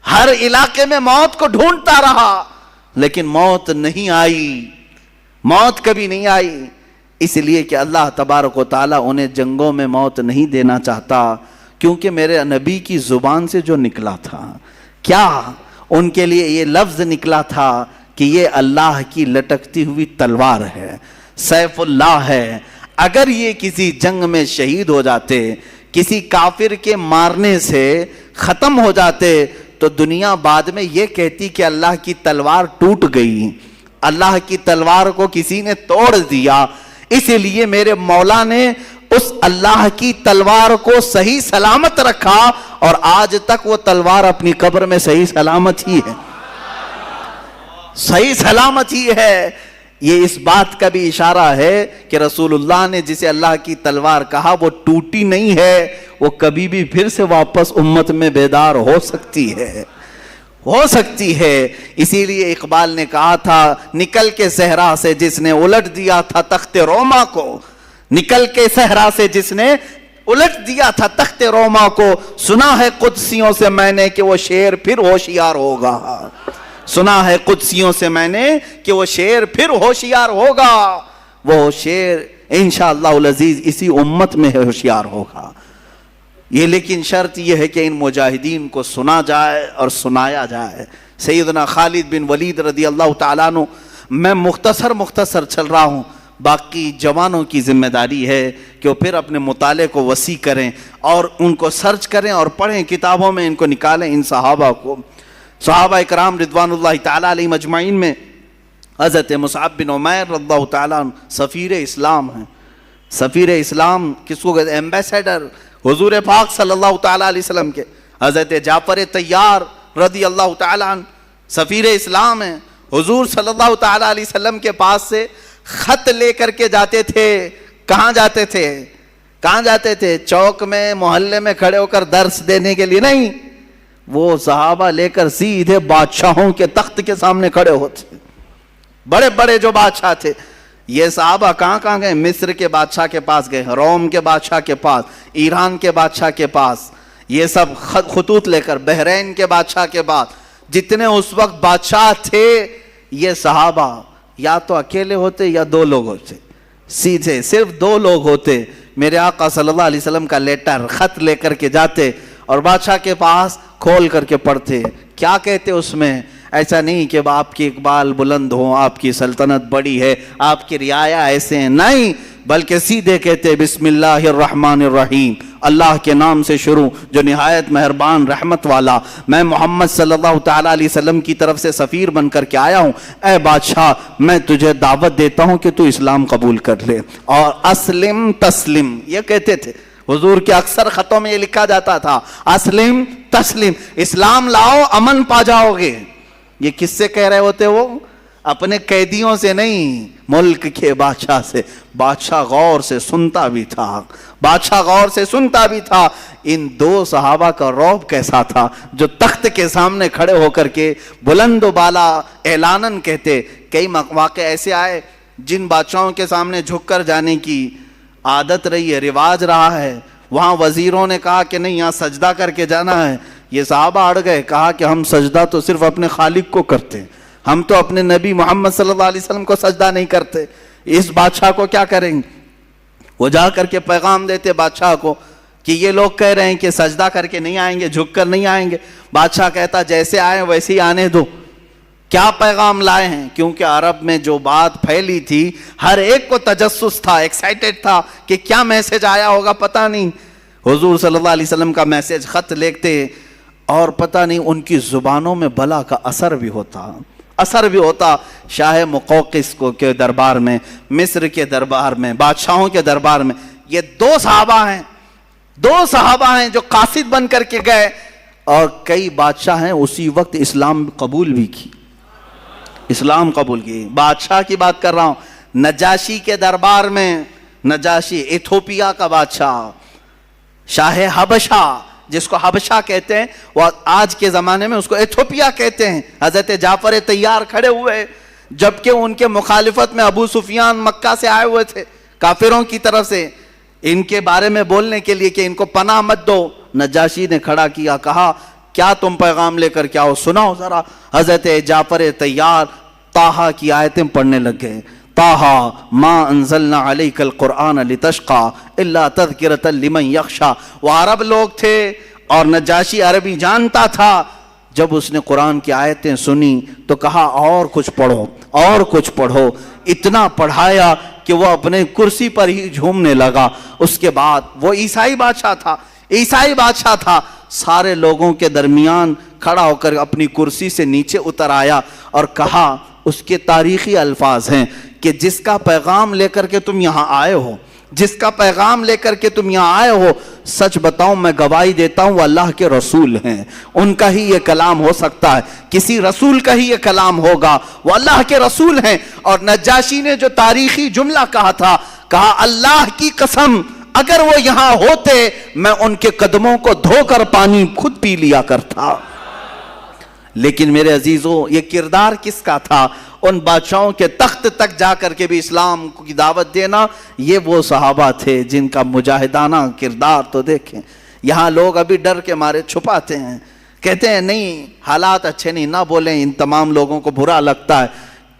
ہر علاقے میں موت کو ڈھونڈتا رہا، لیکن موت نہیں آئی، موت کبھی نہیں آئی. اس لیے کہ اللہ تبارک و تعالیٰ انہیں جنگوں میں موت نہیں دینا چاہتا، کیونکہ میرے نبی کی زبان سے جو نکلا تھا، کیا ان کے لیے یہ لفظ نکلا تھا کہ یہ اللہ کی لٹکتی ہوئی تلوار ہے، سیف اللہ ہے. اگر یہ کسی جنگ میں شہید ہو جاتے، کسی کافر کے مارنے سے ختم ہو جاتے، تو دنیا بعد میں یہ کہتی کہ اللہ کی تلوار ٹوٹ گئی، اللہ کی تلوار کو کسی نے توڑ دیا. اس لیے میرے مولا نے اس اللہ کی تلوار کو صحیح سلامت رکھا، اور آج تک وہ تلوار اپنی قبر میں صحیح سلامت ہی ہے، صحیح سلامت ہی ہے. یہ اس بات کا بھی اشارہ ہے کہ رسول اللہ نے جسے اللہ کی تلوار کہا وہ ٹوٹی نہیں ہے، وہ کبھی بھی پھر سے واپس امت میں بیدار ہو سکتی ہے، ہو سکتی ہے. اسی لیے اقبال نے کہا تھا نکل کے صحرا سے جس نے الٹ دیا تھا تخت روما کو، نکل کے صحرا سے جس نے الٹ دیا تھا تخت روما کو، سنا ہے قدسیوں سے میں نے کہ وہ شیر پھر ہوشیار ہوگا، سنا ہے قدسیوں سے میں نے کہ وہ شیر پھر ہوشیار ہوگا. وہ شیر انشاءاللہ العزیز اسی امت میں ہوشیار ہوگا. یہ لیکن شرط یہ ہے کہ ان مجاہدین کو سنا جائے اور سنایا جائے. سیدنا خالد بن ولید رضی اللہ تعالیٰ عنہ، میں مختصر چل رہا ہوں، باقی جوانوں کی ذمہ داری ہے کہ وہ پھر اپنے مطالعے کو وسیع کریں اور ان کو سرچ کریں اور پڑھیں، کتابوں میں ان کو نکالیں. ان صحابہ کو، صحابہ اکرام رضوان اللہ تعالیٰ علیہ مجمعین میں حضرت مصعب بن عمیر رضی اللہ تعالیٰ عنہ سفیر اسلام ہیں. سفیر اسلام کس کو کہتے ہیں؟ ایمبیسیڈر حضور پاک صلی اللہ تعالیٰ علیہ وسلم کے. حضرت جعفر طیار رضی اللہ تعالیٰ عنہ سفیر اسلام ہیں. حضور صلی اللہ تعالیٰ علیہ وسلم کے پاس سے خط لے کر کے جاتے تھے. کہاں جاتے تھے؟ کہاں جاتے تھے؟ چوک میں محلے میں کھڑے ہو کر درس دینے کے لیے نہیں. وہ صحابہ لے کر سیدھے بادشاہوں کے تخت کے سامنے کھڑے ہوتے. بڑے بڑے جو بادشاہ تھے یہ صحابہ کہاں کہاں گئے؟ مصر کے بادشاہ کے پاس گئے, روم کے بادشاہ کے پاس, ایران کے بادشاہ کے پاس, یہ سب خطوط لے کر بحرین کے بادشاہ کے پاس. جتنے اس وقت بادشاہ تھے یہ صحابہ یا تو اکیلے ہوتے یا دو لوگ ہوتے, سیدھے صرف دو لوگ ہوتے. میرے آقا صلی اللہ علیہ وسلم کا لیٹر خط لے کر کے جاتے اور بادشاہ کے پاس کھول کر کے پڑھتے. کیا کہتے اس میں؟ ایسا نہیں کہ آپ کی اقبال بلند ہو, آپ کی سلطنت بڑی ہے, آپ کی رعایا ایسے ہیں, نہیں, بلکہ سیدھے کہتے بسم اللہ الرحمن الرحیم, اللہ کے نام سے شروع جو نہایت مہربان رحمت والا. میں محمد صلی اللہ تعالیٰ علیہ وسلم کی طرف سے سفیر بن کر کے آیا ہوں. اے بادشاہ میں تجھے دعوت دیتا ہوں کہ تو اسلام قبول کر لے, اور اسلم تسلم یہ کہتے تھے. حضور کے اکثر خطوں میں یہ لکھا جاتا تھا اسلم تسلم, اسلام لاؤ امن پا جاؤ گے. یہ کس سے کہہ رہے ہوتے؟ وہ اپنے قیدیوں سے نہیں, ملک کے بادشاہ سے. بادشاہ غور سے سنتا بھی تھا, بادشاہ غور سے سنتا بھی تھا. ان دو صحابہ کا رعب کیسا تھا جو تخت کے سامنے کھڑے ہو کر کے بلند و بالا اعلاناً کہتے. کئی واقع ایسے آئے جن بادشاہوں کے سامنے جھک کر جانے کی عادت رہی ہے, رواج رہا ہے, وہاں وزیروں نے کہا کہ نہیں یہاں سجدہ کر کے جانا ہے. یہ صحابہ اڑ گئے, کہا کہ ہم سجدہ تو صرف اپنے خالق کو کرتے ہیں, ہم تو اپنے نبی محمد صلی اللہ علیہ وسلم کو سجدہ نہیں کرتے, اس بادشاہ کو کیا کریں گے؟ وہ جا کر کے پیغام دیتے بادشاہ کو کہ یہ لوگ کہہ رہے ہیں کہ سجدہ کر کے نہیں آئیں گے, جھک کر نہیں آئیں گے. بادشاہ کہتا جیسے آئے ویسے ہی آنے دو. کیا پیغام لائے ہیں؟ کیونکہ عرب میں جو بات پھیلی تھی ہر ایک کو تجسس تھا, ایکسائٹڈ تھا کہ کیا میسج آیا ہوگا پتہ نہیں. حضور صلی اللہ علیہ وسلم کا میسج خط لکھتے اور پتہ نہیں ان کی زبانوں میں بلا کا اثر بھی ہوتا. شاہ مقوقس کو کے دربار میں, مصر کے دربار میں, بادشاہوں کے دربار میں یہ دو صحابہ ہیں جو قاصد بن کر کے گئے, اور کئی بادشاہ ہیں اسی وقت اسلام قبول بھی کی, اسلام قبول کی. بادشاہ کی بات کر رہا ہوں, نجاشی کے دربار میں, نجاشی ایتھوپیا کا بادشاہ, شاہ حبشہ جس کو حبشہ کہتے ہیں, وہ آج کے زمانے میں اس کو ایتھوپیا کہتے ہیں. حضرت جعفر طیار کھڑے ہوئے جبکہ ان کے مخالفت میں ابو سفیان مکہ سے آئے ہوئے تھے کافروں کی طرف سے, ان کے بارے میں بولنے کے لیے کہ ان کو پناہ مت دو. نجاشی نے کھڑا کیا, کہا کیا تم پیغام لے کر کیا ہو, سناؤ ذرا. حضرت جعفر طیار طٰہٰ کی آیتیں پڑھنے لگ گئے. طٰہٰ ما انزلنا علیک القرآن لتشقى الا تذکرۃ لمن یخشیٰ. وہ عرب لوگ تھے اور نجاشی عربی جانتا تھا. جب اس نے قرآن کی آیتیں سنی تو کہا اور کچھ پڑھو, اور کچھ پڑھو. اتنا پڑھایا کہ وہ اپنے کرسی پر ہی جھومنے لگا. اس کے بعد وہ عیسائی بادشاہ تھا, سارے لوگوں کے درمیان کھڑا ہو کر اپنی کرسی سے نیچے اتر آیا اور کہا, اس کے تاریخی الفاظ ہیں کہ جس کا پیغام لے کر کے تم یہاں آئے ہو, سچ بتاؤں میں گواہی دیتا ہوں وہ اللہ کے رسول ہیں. ان کا ہی یہ کلام ہو سکتا ہے, کسی رسول کا ہی یہ کلام ہوگا, وہ اللہ کے رسول ہیں. اور نجاشی نے جو تاریخی جملہ کہا تھا, کہا اللہ کی قسم اگر وہ یہاں ہوتے میں ان کے قدموں کو دھو کر پانی خود پی لیا کرتا. لیکن میرے عزیزوں یہ کردار کس کا تھا؟ ان بادشاہوں کے تخت تک جا کر کے بھی اسلام کی دعوت دینا, یہ وہ صحابہ تھے جن کا مجاہدانہ کردار تو دیکھیں. یہاں لوگ ابھی ڈر کے مارے چھپاتے ہیں, کہتے ہیں نہیں حالات اچھے نہیں, نہ بولیں, ان تمام لوگوں کو برا لگتا ہے.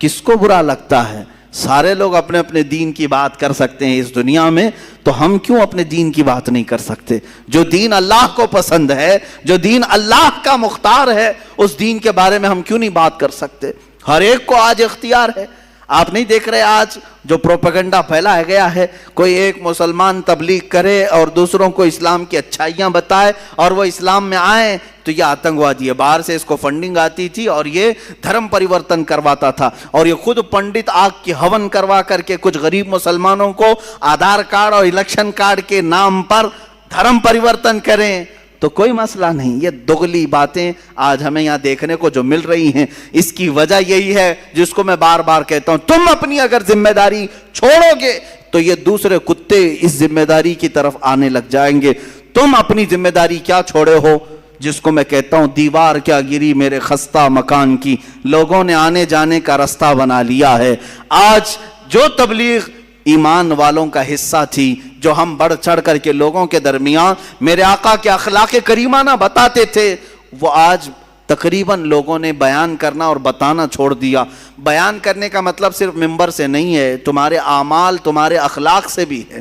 کس کو برا لگتا ہے؟ سارے لوگ اپنے اپنے دین کی بات کر سکتے ہیں اس دنیا میں, تو ہم کیوں اپنے دین کی بات نہیں کر سکتے؟ جو دین اللہ کو پسند ہے, جو دین اللہ کا مختار ہے, اس دین کے بارے میں ہم کیوں نہیں بات کر سکتے؟ ہر ایک کو آج اختیار ہے. آپ نہیں دیکھ رہے آج جو پروپیگنڈا پھیلایا گیا ہے, کوئی ایک مسلمان تبلیغ کرے اور دوسروں کو اسلام کی اچھائیاں بتائے اور وہ اسلام میں آئیں, تو یہ آتنکوادی ہے، باہر سے اس کو فنڈنگ آتی تھی اور یہ دھرم پریورتن کرواتا تھا، اور یہ خود پنڈت آگ کی ہون کروا کر کے کچھ غریب مسلمانوں کو آدھار کارڈ اور الیکشن کارڈ کے نام پر دھرم پریورتن کریں تو کوئی مسئلہ نہیں۔ یہ دگلی باتیں آج ہمیں یہاں دیکھنے کو جو مل رہی ہیں، اس کی وجہ یہی ہے جس کو میں بار بار کہتا ہوں، تم اپنی اگر ذمہ داری چھوڑو گے تو یہ دوسرے کتے اس ذمہ داری کی طرف آنے لگ جائیں گے۔ تم اپنی ذمہ داری کیا چھوڑے ہو؟ جس کو میں کہتا ہوں دیوار کیا گری میرے خستہ مکان کی، لوگوں نے آنے جانے کا رستہ بنا لیا ہے۔ آج جو تبلیغ ایمان والوں کا حصہ تھی، جو ہم بڑھ چڑھ کر کے لوگوں کے درمیان میرے آقا کے اخلاق کریمانہ بتاتے تھے، وہ آج تقریباً لوگوں نے بیان کرنا اور بتانا چھوڑ دیا۔ بیان کرنے کا مطلب صرف ممبر سے نہیں ہے، تمہارے اعمال تمہارے اخلاق سے بھی ہے۔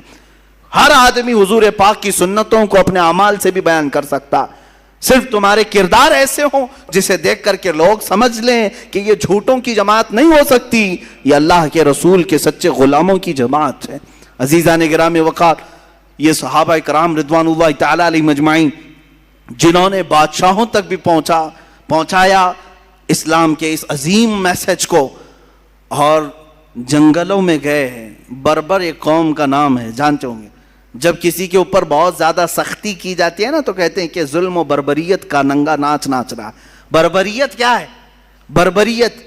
ہر آدمی حضور پاک کی سنتوں کو اپنے اعمال سے بھی بیان کر سکتا، صرف تمہارے کردار ایسے ہوں جسے دیکھ کر کے لوگ سمجھ لیں کہ یہ جھوٹوں کی جماعت نہیں ہو سکتی، یہ اللہ کے رسول کے سچے غلاموں کی جماعت ہے۔ عزیزان گرامی وقار، یہ صحابہ کرام رضوان اللہ تعالی علیہ مجمعین جنہوں نے بادشاہوں تک بھی پہنچایا اسلام کے اس عظیم میسج کو، اور جنگلوں میں گئے ہیں۔ بربر ایک قوم کا نام ہے، جانتے ہوں گے۔ جب کسی کے اوپر بہت زیادہ سختی کی جاتی ہے نا تو کہتے ہیں کہ ظلم و بربریت کا ننگا ناچ ناچ رہا۔ بربریت کیا ہے؟ بربریت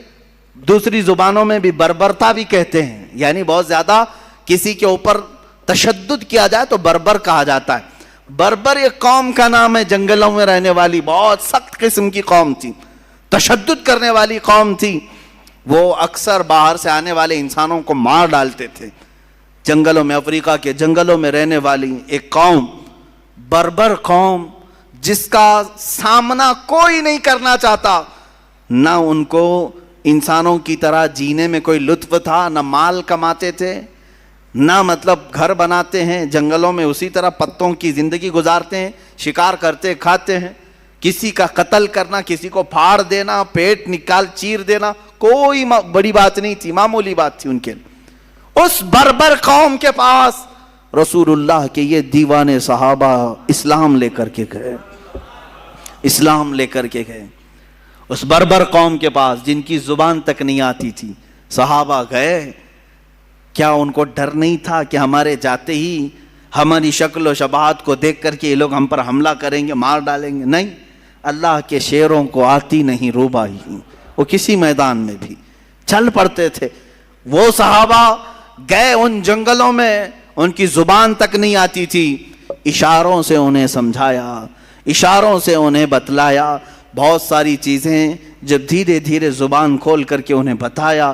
دوسری زبانوں میں بھی بربرتا بھی کہتے ہیں، یعنی بہت زیادہ کسی کے اوپر تشدد کیا جائے تو بربر کہا جاتا ہے۔ بربر ایک قوم کا نام ہے، جنگلوں میں رہنے والی بہت سخت قسم کی قوم تھی، تشدد کرنے والی قوم تھی۔ وہ اکثر باہر سے آنے والے انسانوں کو مار ڈالتے تھے۔ جنگلوں میں، افریقہ کے جنگلوں میں رہنے والی ایک قوم، بربر قوم، جس کا سامنا کوئی نہیں کرنا چاہتا۔ نہ ان کو انسانوں کی طرح جینے میں کوئی لطف تھا، نہ مال کماتے تھے، نہ مطلب گھر بناتے ہیں جنگلوں میں اسی طرح پتوں کی زندگی گزارتے ہیں، شکار کرتے کھاتے ہیں۔ کسی کا قتل کرنا، کسی کو پھاڑ دینا، پیٹ نکال چیر دینا کوئی بڑی بات نہیں تھی، معمولی بات تھی ان کے۔ اس بربر قوم کے پاس رسول اللہ کے یہ دیوانے صحابہ اسلام لے کر کے گئے، اسلام لے کر کے گئے۔ اس بربر قوم کے پاس جن کی زبان تک نہیں آتی تھی، صحابہ گئے۔ کیا ان کو ڈر نہیں تھا کہ ہمارے جاتے ہی ہماری شکل و شباہت کو دیکھ کر کے یہ لوگ ہم پر حملہ کریں گے، مار ڈالیں گے؟ نہیں، اللہ کے شیروں کو آتی نہیں روبائی، وہ کسی میدان میں بھی چل پڑتے تھے۔ وہ صحابہ گئے ان جنگلوں میں، ان کی زبان تک نہیں آتی تھی، اشاروں سے انہیں سمجھایا، اشاروں سے انہیں بتلایا بہت ساری چیزیں۔ جب دھیرے دھیرے زبان کھول کر کے انہیں بتایا،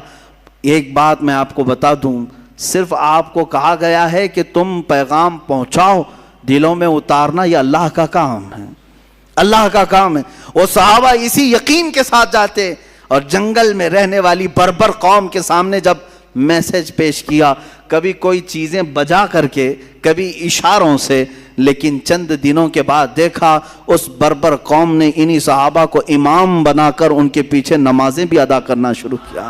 ایک بات میں آپ کو بتا دوں، صرف آپ کو کہا گیا ہے کہ تم پیغام پہنچاؤ، دلوں میں اتارنا یہ اللہ کا کام ہے، اللہ کا کام ہے۔ وہ صحابہ اسی یقین کے ساتھ جاتے، اور جنگل میں رہنے والی بربر قوم کے سامنے جب میسج پیش کیا، کبھی کوئی چیزیں بجا کر کے، کبھی اشاروں سے، لیکن چند دنوں کے بعد دیکھا اس بربر قوم نے انہی صحابہ کو امام بنا کر ان کے پیچھے نمازیں بھی ادا کرنا شروع کیا۔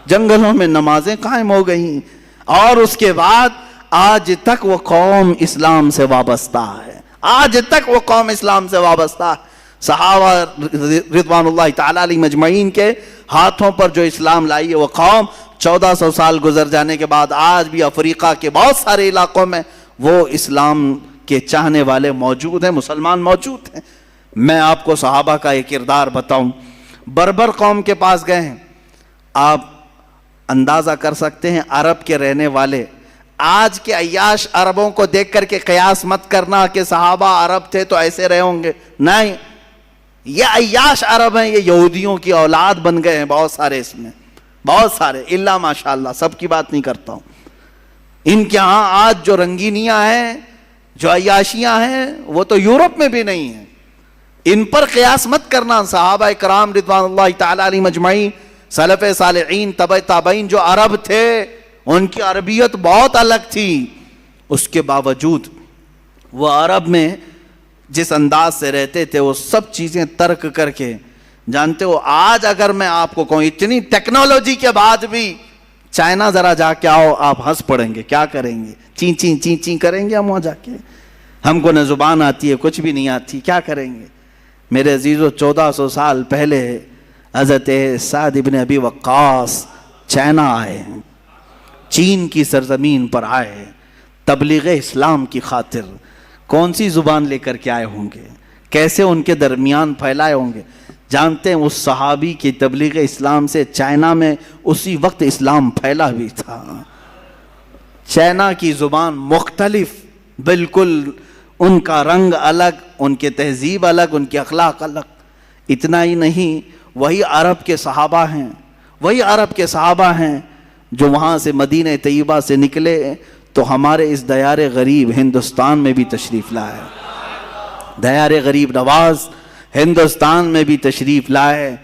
جنگلوں میں نمازیں قائم ہو گئیں، اور اس کے بعد آج تک وہ قوم اسلام سے وابستہ ہے، آج تک وہ قوم اسلام سے وابستہ ہے۔ صحابہ رضوان اللہ تعالی علیہ مجمعین کے ہاتھوں پر جو اسلام لائی ہے وہ قوم 1400 سال گزر جانے کے بعد آج بھی افریقہ کے بہت سارے علاقوں میں وہ اسلام کے چاہنے والے موجود ہیں، مسلمان موجود ہیں۔ میں آپ کو صحابہ کا ایک کردار بتاؤں۔ بربر قوم کے پاس گئے ہیں، آپ اندازہ کر سکتے ہیں عرب کے رہنے والے، آج کے عیاش عربوں کو دیکھ کر کے قیاس مت کرنا کہ صحابہ عرب تھے تو ایسے رہے ہوں گے، نہیں، یہ عیاش عرب ہیں، یہ یہودیوں کی اولاد بن گئے ہیں بہت سارے، اس میں بہت سارے، اللہ ماشاءاللہ، سب کی بات نہیں کرتا ہوں۔ ان کے ہاں آج جو رنگینیاں ہیں، جو عیاشیاں ہیں، وہ تو یورپ میں بھی نہیں ہیں۔ ان پر قیاس مت کرنا۔ صحابہ کرام رضوان اللہ تعالی علیہ مجمعین، سلف صالحین، تبع تابعین جو عرب تھے، ان کی عربیت بہت الگ تھی، اس کے باوجود وہ عرب میں جس انداز سے رہتے تھے وہ سب چیزیں ترک کر کے، جانتے ہو آج اگر میں آپ کو کہوں اتنی ٹیکنالوجی کے بعد بھی چائنا ذرا جا کے آؤ، آپ ہنس پڑیں گے، کیا کریں گے؟ چین چین چین چین کریں گے ہم وہاں جا کے، ہم کو نہ زبان آتی ہے، کچھ بھی نہیں آتی، کیا کریں گے؟ میرے عزیزو 1400 سال پہلے حضرت سعد ابن ابی وقاص چائنا آئے ہیں، چین کی سرزمین پر آئے تبلیغ اسلام کی خاطر۔ کون سی زبان لے کر کے آئے ہوں گے، کیسے ان کے درمیان پھیلائے ہوں گے؟ جانتے ہیں اس صحابی کی تبلیغ اسلام سے چائنا میں اسی وقت اسلام پھیلا بھی تھا۔ چائنا کی زبان مختلف، بالکل ان کا رنگ الگ، ان کے تہذیب الگ، ان کے اخلاق الگ۔ اتنا ہی نہیں، وہی عرب کے صحابہ ہیں، وہی عرب کے صحابہ ہیں جو وہاں سے مدینہ طیبہ سے نکلے تو ہمارے اس دیار غریب ہندوستان میں بھی تشریف لائے، دیار غریب نواز ہندوستان میں بھی تشریف لائے۔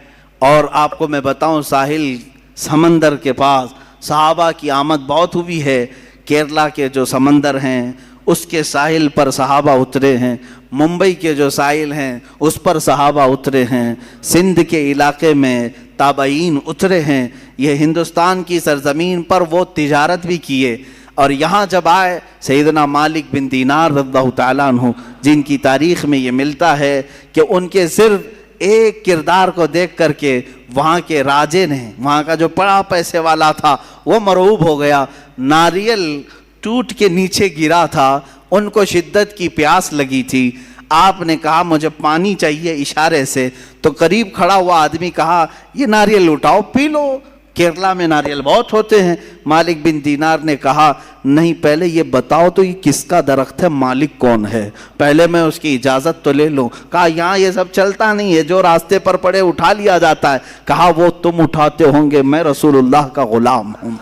اور آپ کو میں بتاؤں، ساحل سمندر کے پاس صحابہ کی آمد بہت ہوئی ہے۔ کیرلا کے جو سمندر ہیں اس کے ساحل پر صحابہ اترے ہیں، ممبئی کے جو ساحل ہیں اس پر صحابہ اترے ہیں، سندھ کے علاقے میں تابعین اترے ہیں۔ یہ ہندوستان کی سرزمین پر وہ تجارت بھی کیے، اور یہاں جب آئے سیدنا مالک بن دینار رضی اللہ تعالیٰ عنہ، جن کی تاریخ میں یہ ملتا ہے کہ ان کے صرف ایک کردار کو دیکھ کر کے وہاں کے راجے نے، وہاں کا جو بڑا پیسے والا تھا، وہ مرعوب ہو گیا۔ ناریل ٹوٹ کے نیچے گرا تھا، ان کو شدت کی پیاس لگی تھی۔ آپ نے کہا مجھے پانی چاہیے اشارے سے، تو قریب کھڑا ہوا آدمی کہا یہ ناریل اٹھاؤ پی لو، کیرلا میں ناریل بہت ہوتے ہیں۔ مالک بن دینار نے کہا نہیں، پہلے یہ بتاؤ تو یہ کس کا درخت ہے، مالک کون ہے، پہلے میں اس کی اجازت تو لے لوں۔ کہا یہاں یہ سب چلتا نہیں ہے، جو راستے پر پڑے اٹھا لیا جاتا ہے۔ کہا وہ تم اٹھاتے ہوں گے، میں رسول اللہ کا غلام ہوں،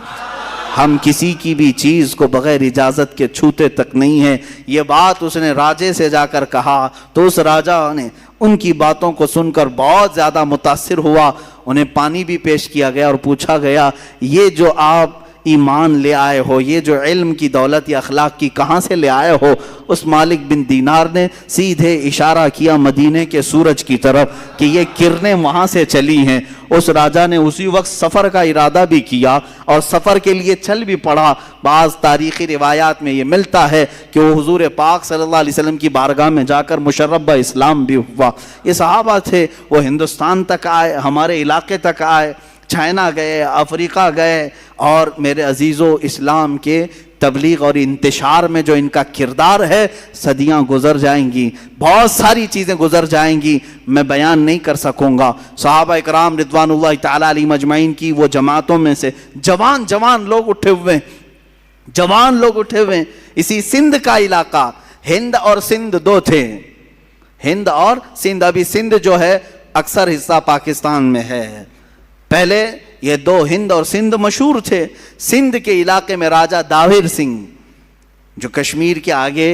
ہم کسی کی بھی چیز کو بغیر اجازت کے چھوتے تک نہیں ہیں۔ یہ بات اس نے راجے سے جا کر کہا تو اس راجہ نے ان کی باتوں کو سن کر بہت زیادہ متاثر ہوا۔ انہیں پانی بھی پیش کیا گیا اور پوچھا گیا یہ جو آپ ایمان لے آئے ہو، یہ جو علم کی دولت یا اخلاق کی کہاں سے لے آئے ہو؟ اس مالک بن دینار نے سیدھے اشارہ کیا مدینے کے سورج کی طرف کہ یہ کرنیں وہاں سے چلی ہیں۔ اس راجہ نے اسی وقت سفر کا ارادہ بھی کیا اور سفر کے لیے چل بھی پڑا۔ بعض تاریخی روایات میں یہ ملتا ہے کہ وہ حضور پاک صلی اللہ علیہ وسلم کی بارگاہ میں جا کر مشرب اسلام بھی ہوا۔ یہ صحابہ تھے، وہ ہندوستان تک آئے، ہمارے علاقے تک آئے، چائنا گئے، افریقہ گئے، اور میرے عزیزو اسلام کے تبلیغ اور انتشار میں جو ان کا کردار ہے، صدیاں گزر جائیں گی، بہت ساری چیزیں گزر جائیں گی، میں بیان نہیں کر سکوں گا۔ صحابہ اکرام رضوان اللہ تعالیٰ علیہ مجمعین کی وہ جماعتوں میں سے جوان لوگ اٹھے ہوئے ہیں۔ اسی سندھ کا علاقہ، ہند اور سندھ دو تھے، ہند اور سندھ۔ ابھی سندھ جو ہے اکثر حصہ پاکستان میں ہے، پہلے یہ دو ہند اور سندھ مشہور تھے۔ سندھ کے علاقے میں راجہ داہر سنگھ، جو کشمیر کے آگے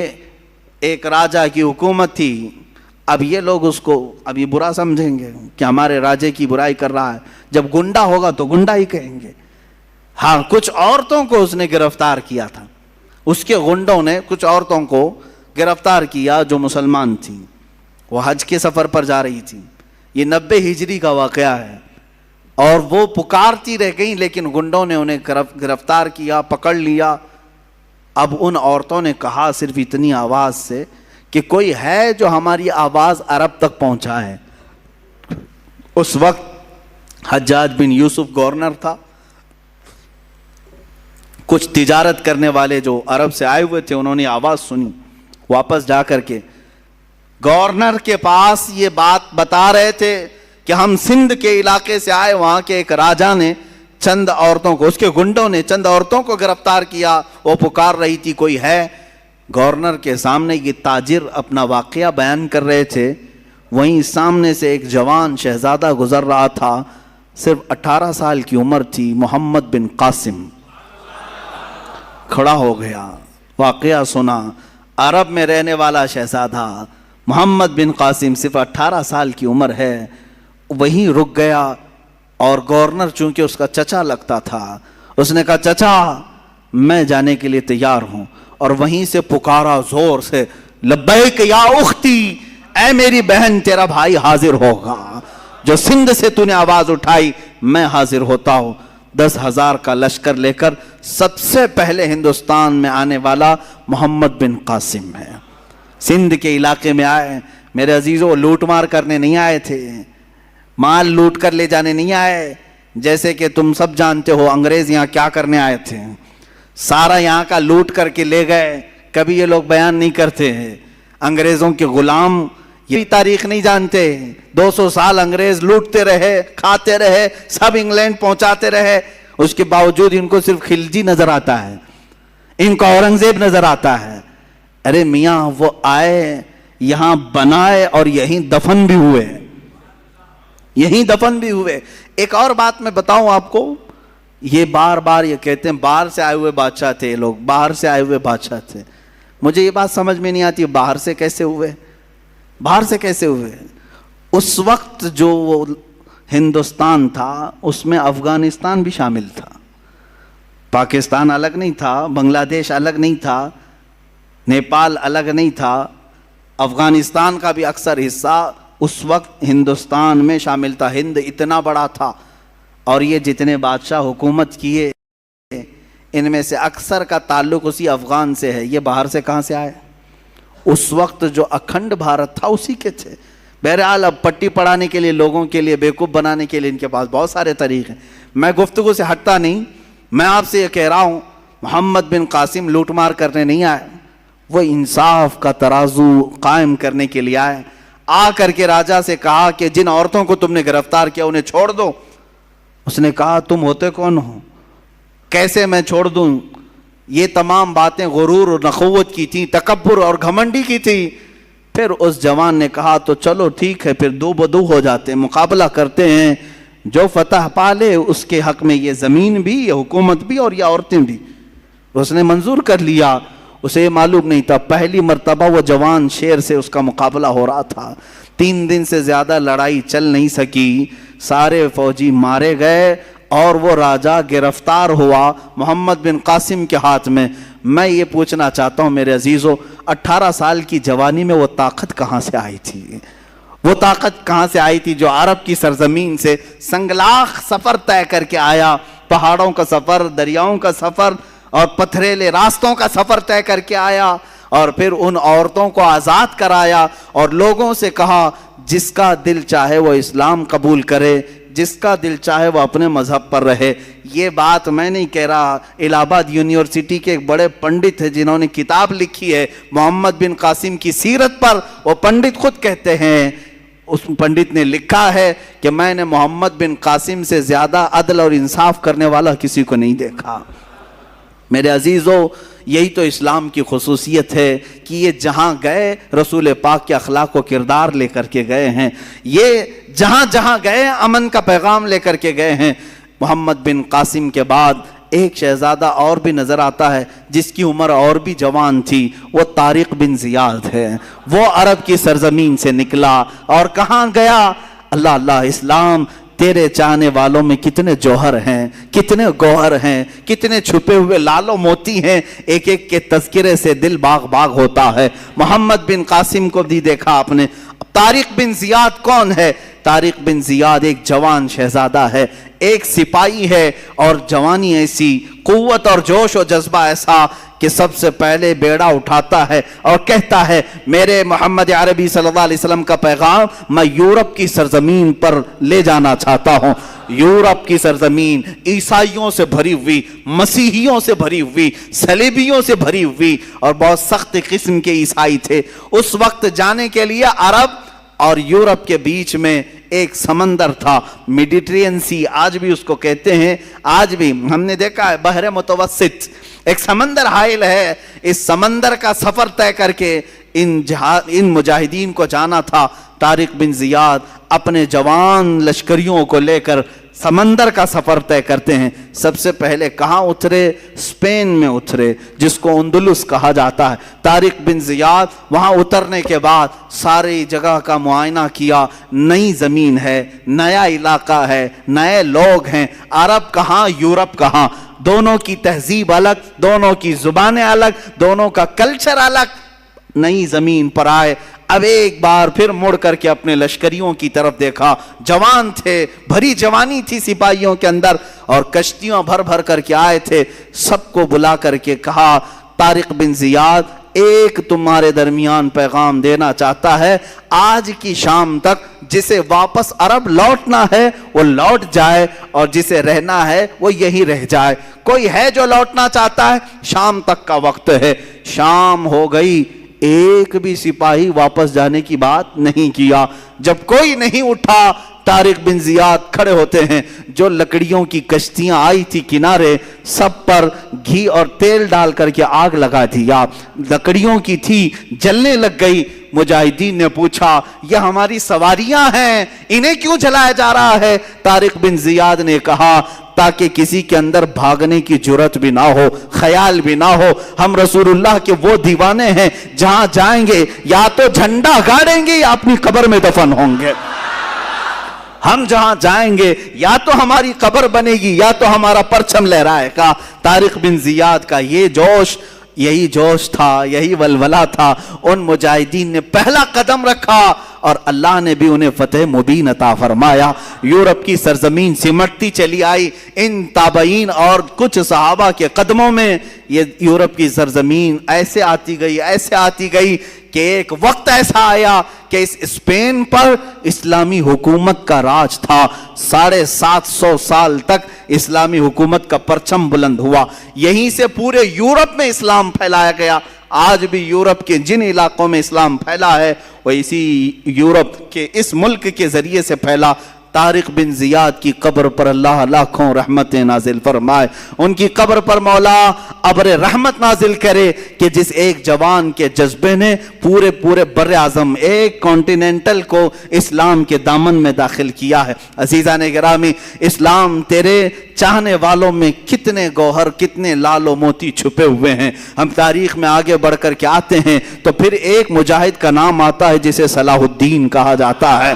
ایک راجہ کی حکومت تھی۔ اب یہ لوگ اس کو ابھی برا سمجھیں گے کہ ہمارے راجے کی برائی کر رہا ہے، جب گنڈا ہوگا تو گنڈا ہی کہیں گے۔ ہاں، کچھ عورتوں کو اس نے گرفتار کیا تھا، اس کے گنڈوں نے کچھ عورتوں کو گرفتار کیا جو مسلمان تھیں، وہ حج کے سفر پر جا رہی تھیں۔ یہ 90 ہجری کا واقعہ ہے، اور وہ پکارتی رہ گئیں، لیکن گنڈوں نے انہیں گرفتار کیا، پکڑ لیا۔ اب ان عورتوں نے کہا صرف اتنی آواز سے کہ کوئی ہے جو ہماری آواز عرب تک پہنچائے۔ اس وقت حجاج بن یوسف گورنر تھا، کچھ تجارت کرنے والے جو عرب سے آئے ہوئے تھے انہوں نے آواز سنی، واپس جا کر کے گورنر کے پاس یہ بات بتا رہے تھے کہ ہم سندھ کے علاقے سے آئے، وہاں کے ایک راجہ نے چند عورتوں کو، اس کے گنڈوں نے چند عورتوں کو گرفتار کیا، وہ پکار رہی تھی کوئی ہے۔ گورنر کے سامنے یہ تاجر اپنا واقعہ بیان کر رہے تھے، وہیں سامنے سے ایک جوان شہزادہ گزر رہا تھا، صرف 18 سال کی عمر تھی، محمد بن قاسم۔ کھڑا ہو گیا، واقعہ سنا، عرب میں رہنے والا شہزادہ محمد بن قاسم، صرف 18 سال کی عمر ہے، وہیں رک گیا۔ اور گورنر چونکہ اس کا چچا لگتا تھا، اس نے کہا چچا میں جانے کے لیے تیار ہوں، اور وہیں سے پکارا زور سے، لبیک یا اختی، اے میری بہن تیرا بھائی حاضر ہوگا، جو سندھ سے تو نے آواز اٹھائی میں حاضر ہوتا ہوں۔ 10,000 کا لشکر لے کر سب سے پہلے ہندوستان میں آنے والا محمد بن قاسم ہے۔ سندھ کے علاقے میں آئے، میرے عزیزوں لوٹ مار کرنے نہیں آئے تھے، مال لوٹ کر لے جانے نہیں آئے. جیسے کہ تم سب جانتے ہو انگریز یہاں کیا کرنے آئے تھے، سارا یہاں کا لوٹ کر کے لے گئے. کبھی یہ لوگ بیان نہیں کرتے ہیں. انگریزوں کے غلام یہ تاریخ نہیں جانتے. 200 سال انگریز لوٹتے رہے، کھاتے رہے، سب انگلینڈ پہنچاتے رہے. اس کے باوجود ان کو صرف خلجی نظر آتا ہے، ان کو اورنگزیب نظر آتا ہے. ارے میاں وہ آئے، یہاں بنائے اور یہیں دفن بھی ہوئے، یہیں دفن بھی ہوئے. ایک اور بات میں بتاؤں آپ کو، یہ بار بار یہ کہتے ہیں باہر سے آئے ہوئے بادشاہ تھے یہ لوگ، باہر سے آئے ہوئے بادشاہ تھے. مجھے یہ بات سمجھ میں نہیں آتی باہر سے کیسے ہوئے، باہر سے کیسے ہوئے. اس وقت جو وہ ہندوستان تھا اس میں افغانستان بھی شامل تھا، پاکستان الگ نہیں تھا، بنگلہ دیش الگ نہیں تھا، نیپال الگ نہیں تھا. افغانستان کا بھی اکثر حصہ اس وقت ہندوستان میں شامل تھا. ہند اتنا بڑا تھا اور یہ جتنے بادشاہ حکومت کیے ان میں سے اکثر کا تعلق اسی افغان سے ہے. یہ باہر سے کہاں سے آئے؟ اس وقت جو اکھنڈ بھارت تھا اسی کے تھے. بہرحال اب پٹی پڑھانے کے لیے، لوگوں کے لیے بیوقوف بنانے کے لیے ان کے پاس بہت سارے طریقے ہیں. میں گفتگو سے ہٹتا نہیں، میں آپ سے یہ کہہ رہا ہوں محمد بن قاسم لوٹ مار کرنے نہیں آئے، وہ انصاف کا ترازو قائم کرنے کے لیے آئے. آ کر کے راجا سے کہا کہ جن عورتوں کو تم نے گرفتار کیا انہیں چھوڑ دو. اس نے کہا تم ہوتے کون ہو، کیسے میں چھوڑ دوں؟ یہ تمام باتیں غرور اور نخوت کی تھی، تکبر اور گھمنڈی کی تھی. پھر اس جوان نے کہا تو چلو ٹھیک ہے، پھر دو بدو ہو جاتے ہیں، مقابلہ کرتے ہیں، جو فتح پالے اس کے حق میں یہ زمین بھی، یہ حکومت بھی اور یہ عورتیں بھی. اس نے منظور کر لیا. اسے یہ معلوم نہیں تھا پہلی مرتبہ وہ جوان شیر سے اس کا مقابلہ ہو رہا تھا. 3 دن سے زیادہ لڑائی چل نہیں سکی، سارے فوجی مارے گئے اور وہ راجہ گرفتار ہوا محمد بن قاسم کے ہاتھ میں. میں یہ پوچھنا چاہتا ہوں میرے عزیزو، 18 سال کی جوانی میں وہ طاقت کہاں سے آئی تھی؟ وہ طاقت کہاں سے آئی تھی جو عرب کی سرزمین سے سنگلاخ سفر طے کر کے آیا، پہاڑوں کا سفر، دریاؤں کا سفر اور پتھریلے راستوں کا سفر طے کر کے آیا، اور پھر ان عورتوں کو آزاد کرایا اور لوگوں سے کہا جس کا دل چاہے وہ اسلام قبول کرے، جس کا دل چاہے وہ اپنے مذہب پر رہے. یہ بات میں نہیں کہہ رہا، الہ آباد یونیورسٹی کے ایک بڑے پنڈت ہیں جنہوں نے کتاب لکھی ہے محمد بن قاسم کی سیرت پر، وہ پنڈت خود کہتے ہیں، اس پنڈت نے لکھا ہے کہ میں نے محمد بن قاسم سے زیادہ عدل اور انصاف کرنے والا کسی کو نہیں دیکھا. میرے عزیزو یہی تو اسلام کی خصوصیت ہے کہ یہ جہاں گئے رسول پاک کے اخلاق و کردار لے کر کے گئے ہیں، یہ جہاں جہاں گئے امن کا پیغام لے کر کے گئے ہیں. محمد بن قاسم کے بعد ایک شہزادہ اور بھی نظر آتا ہے جس کی عمر اور بھی جوان تھی، وہ طارق بن زیاد ہے. وہ عرب کی سرزمین سے نکلا اور کہاں گیا؟ اللہ اللہ، اسلام تیرے چاہنے والوں میں کتنے جوہر ہیں، کتنے گوہر ہیں، کتنے چھپے ہوئے لال و موتی ہیں، ایک ایک کے تذکرے سے دل باغ باغ ہوتا ہے. محمد بن قاسم کو بھی دیکھا آپ نے. طارق بن زیاد کون ہے؟ طارق بن زیاد ایک جوان شہزادہ ہے، ایک سپاہی ہے، اور جوانی ایسی، قوت اور جوش و جذبہ ایسا کہ سب سے پہلے بیڑا اٹھاتا ہے اور کہتا ہے میرے محمد عربی صلی اللہ علیہ وسلم کا پیغام میں یورپ کی سرزمین پر لے جانا چاہتا ہوں. یورپ کی سرزمین عیسائیوں سے بھری ہوئی، مسیحیوں سے بھری ہوئی، صلیبیوں سے بھری ہوئی، اور بہت سخت قسم کے عیسائی تھے. اس وقت جانے کے لیے عرب اور یورپ کے بیچ میں ایک سمندر تھا، میڈیٹرین سی آج بھی اس کو کہتے ہیں. آج بھی ہم نے دیکھا ہے بحر متوسط ایک سمندر حائل ہے. اس سمندر کا سفر طے کر کے ان مجاہدین کو جانا تھا. طارق بن زیاد اپنے جوان لشکریوں کو لے کر سمندر کا سفر طے کرتے ہیں. سب سے پہلے کہاں اترے؟ اسپین میں اترے، جس کو اندلس کہا جاتا ہے. طارق بن زیاد وہاں اترنے کے بعد ساری جگہ کا معائنہ کیا. نئی زمین ہے، نیا علاقہ ہے، نئے لوگ ہیں. عرب کہاں، یورپ کہاں، دونوں کی تہذیب الگ، دونوں کی زبانیں الگ، دونوں کا کلچر الگ. نئی زمین پر آئے. اب ایک بار پھر مڑ کر کے اپنے لشکریوں کی طرف دیکھا. جوان تھے، بھری جوانی تھی سپاہیوں کے اندر، اور کشتیاں بھر بھر کر کے آئے تھے. سب کو بلا کر کے کہا طارق بن زیاد ایک تمہارے درمیان پیغام دینا چاہتا ہے، آج کی شام تک جسے واپس عرب لوٹنا ہے وہ لوٹ جائے، اور جسے رہنا ہے وہ یہی رہ جائے۔ کوئی ہے جو لوٹنا چاہتا ہے؟ شام تک کا وقت ہے۔ شام ہو گئی، ایک بھی سپاہی واپس جانے کی بات نہیں کیا۔ جب کوئی نہیں اٹھا، طارق بن زیاد کھڑے ہوتے ہیں۔ جو لکڑیوں کی کشتیاں آئی تھی کنارے، سب پر گھی اور تیل ڈال کر کے آگ لگا دیا، لکڑیوں کی تھی، جلنے لگ گئی۔ مجاہدین نے پوچھا یہ ہماری سواریاں ہیں، انہیں کیوں جلایا جا رہا ہے؟ طارق بن زیاد نے کہا تاکہ کسی کے اندر بھاگنے کی جرت بھی نہ ہو، خیال بھی نہ ہو۔ ہم رسول اللہ کے وہ دیوانے ہیں، جہاں جائیں گے یا تو جھنڈا گاڑیں گے یا اپنی قبر میں دفن ہوں گے۔ ہم جہاں جائیں گے یا تو ہماری قبر بنے گی یا تو ہمارا پرچم لہرائے گا۔ طارق بن زیاد کا یہ جوش، یہی جوش تھا، یہی ولولہ تھا۔ ان مجاہدین نے پہلا قدم رکھا اور اللہ نے بھی انہیں فتح مبین عطا فرمایا۔ یورپ کی سرزمین سمٹتی چلی آئی ان تابعین اور کچھ صحابہ کے قدموں میں۔ یہ یورپ کی سرزمین ایسے آتی گئی، ایسے آتی گئی کہ ایک وقت ایسا آیا کہ اس اسپین پر اسلامی حکومت کا راج تھا۔ 750 سال تک اسلامی حکومت کا پرچم بلند ہوا، یہیں سے پورے یورپ میں اسلام پھیلایا گیا۔ آج بھی یورپ کے جن علاقوں میں اسلام پھیلا ہے وہ اسی یورپ کے اس ملک کے ذریعے سے پھیلا۔ طارق بن زیاد کی قبر پر اللہ لاکھوں رحمتیں نازل فرمائے، ان کی قبر پر مولا ابر رحمت نازل کرے کہ جس ایک جوان کے جذبے نے پورے بر اعظم ایک کانٹیننٹل کو اسلام کے دامن میں داخل کیا ہے۔ عزیزان گرامی، اسلام تیرے چاہنے والوں میں کتنے گوہر، کتنے لال و موتی چھپے ہوئے ہیں۔ ہم تاریخ میں آگے بڑھ کر کے آتے ہیں تو پھر ایک مجاہد کا نام آتا ہے جسے صلاح الدین کہا جاتا ہے۔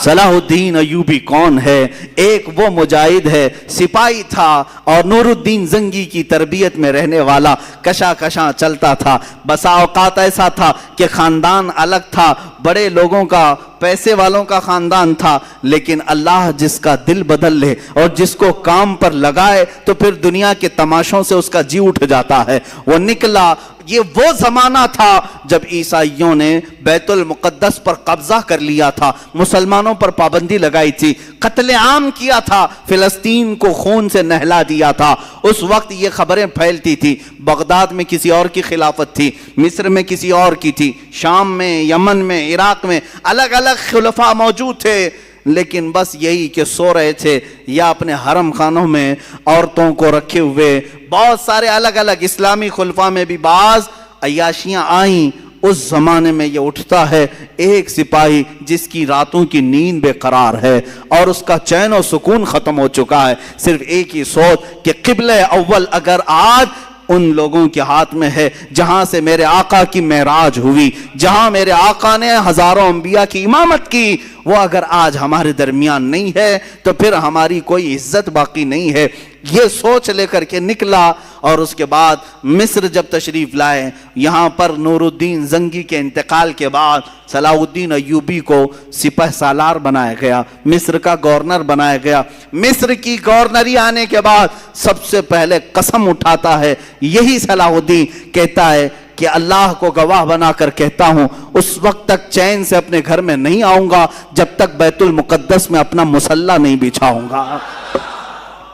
صلاح الدین ایوبی کون ہے؟ ایک وہ مجاہد ہے، سپاہی تھا اور نور الدین زنگی کی تربیت میں رہنے والا، کشا چلتا تھا۔ بسا اوقات ایسا تھا کہ خاندان الگ تھا، بڑے لوگوں کا، پیسے والوں کا خاندان تھا، لیکن اللہ جس کا دل بدل لے اور جس کو کام پر لگائے تو پھر دنیا کے تماشوں سے اس کا جی اٹھ جاتا ہے۔ وہ نکلا۔ یہ وہ زمانہ تھا جب عیسائیوں نے بیت المقدس پر قبضہ کر لیا تھا، مسلمانوں پر پابندی لگائی تھی، قتل عام کیا تھا، فلسطین کو خون سے نہلا دیا تھا۔ اس وقت یہ خبریں پھیلتی تھی۔ بغداد میں کسی اور کی خلافت تھی، مصر میں کسی اور کی تھی، شام میں، یمن میں، عراق میں الگ الگ خلفاء موجود تھے، لیکن بس یہی کہ سو رہے تھے یا اپنے حرم خانوں میں عورتوں کو رکھے ہوئے۔ بہت سارے الگ الگ اسلامی خلفاء میں بھی بعض عیاشیاں آئیں۔ اس زمانے میں یہ اٹھتا ہے ایک سپاہی جس کی راتوں کی نیند بے قرار ہے اور اس کا چین و سکون ختم ہو چکا ہے، صرف ایک ہی سوچ کہ قبلہ اول اگر آج ان لوگوں کے ہاتھ میں ہے جہاں سے میرے آقا کی معراج ہوئی، جہاں میرے آقا نے ہزاروں انبیاء کی امامت کی، وہ اگر آج ہمارے درمیان نہیں ہے تو پھر ہماری کوئی عزت باقی نہیں ہے۔ یہ سوچ لے کر کے نکلا اور اس کے بعد مصر جب تشریف لائے، یہاں پر نور الدین زنگی کے انتقال کے بعد صلاح الدین ایوبی کو سپہ سالار بنایا گیا، مصر کا گورنر بنایا گیا۔ مصر کی گورنری آنے کے بعد سب سے پہلے قسم اٹھاتا ہے یہی صلاح الدین، کہتا ہے کہ اللہ کو گواہ بنا کر کہتا ہوں اس وقت تک چین سے اپنے گھر میں نہیں آؤں گا جب تک بیت المقدس میں اپنا مصلی نہیں بچھاؤں گا۔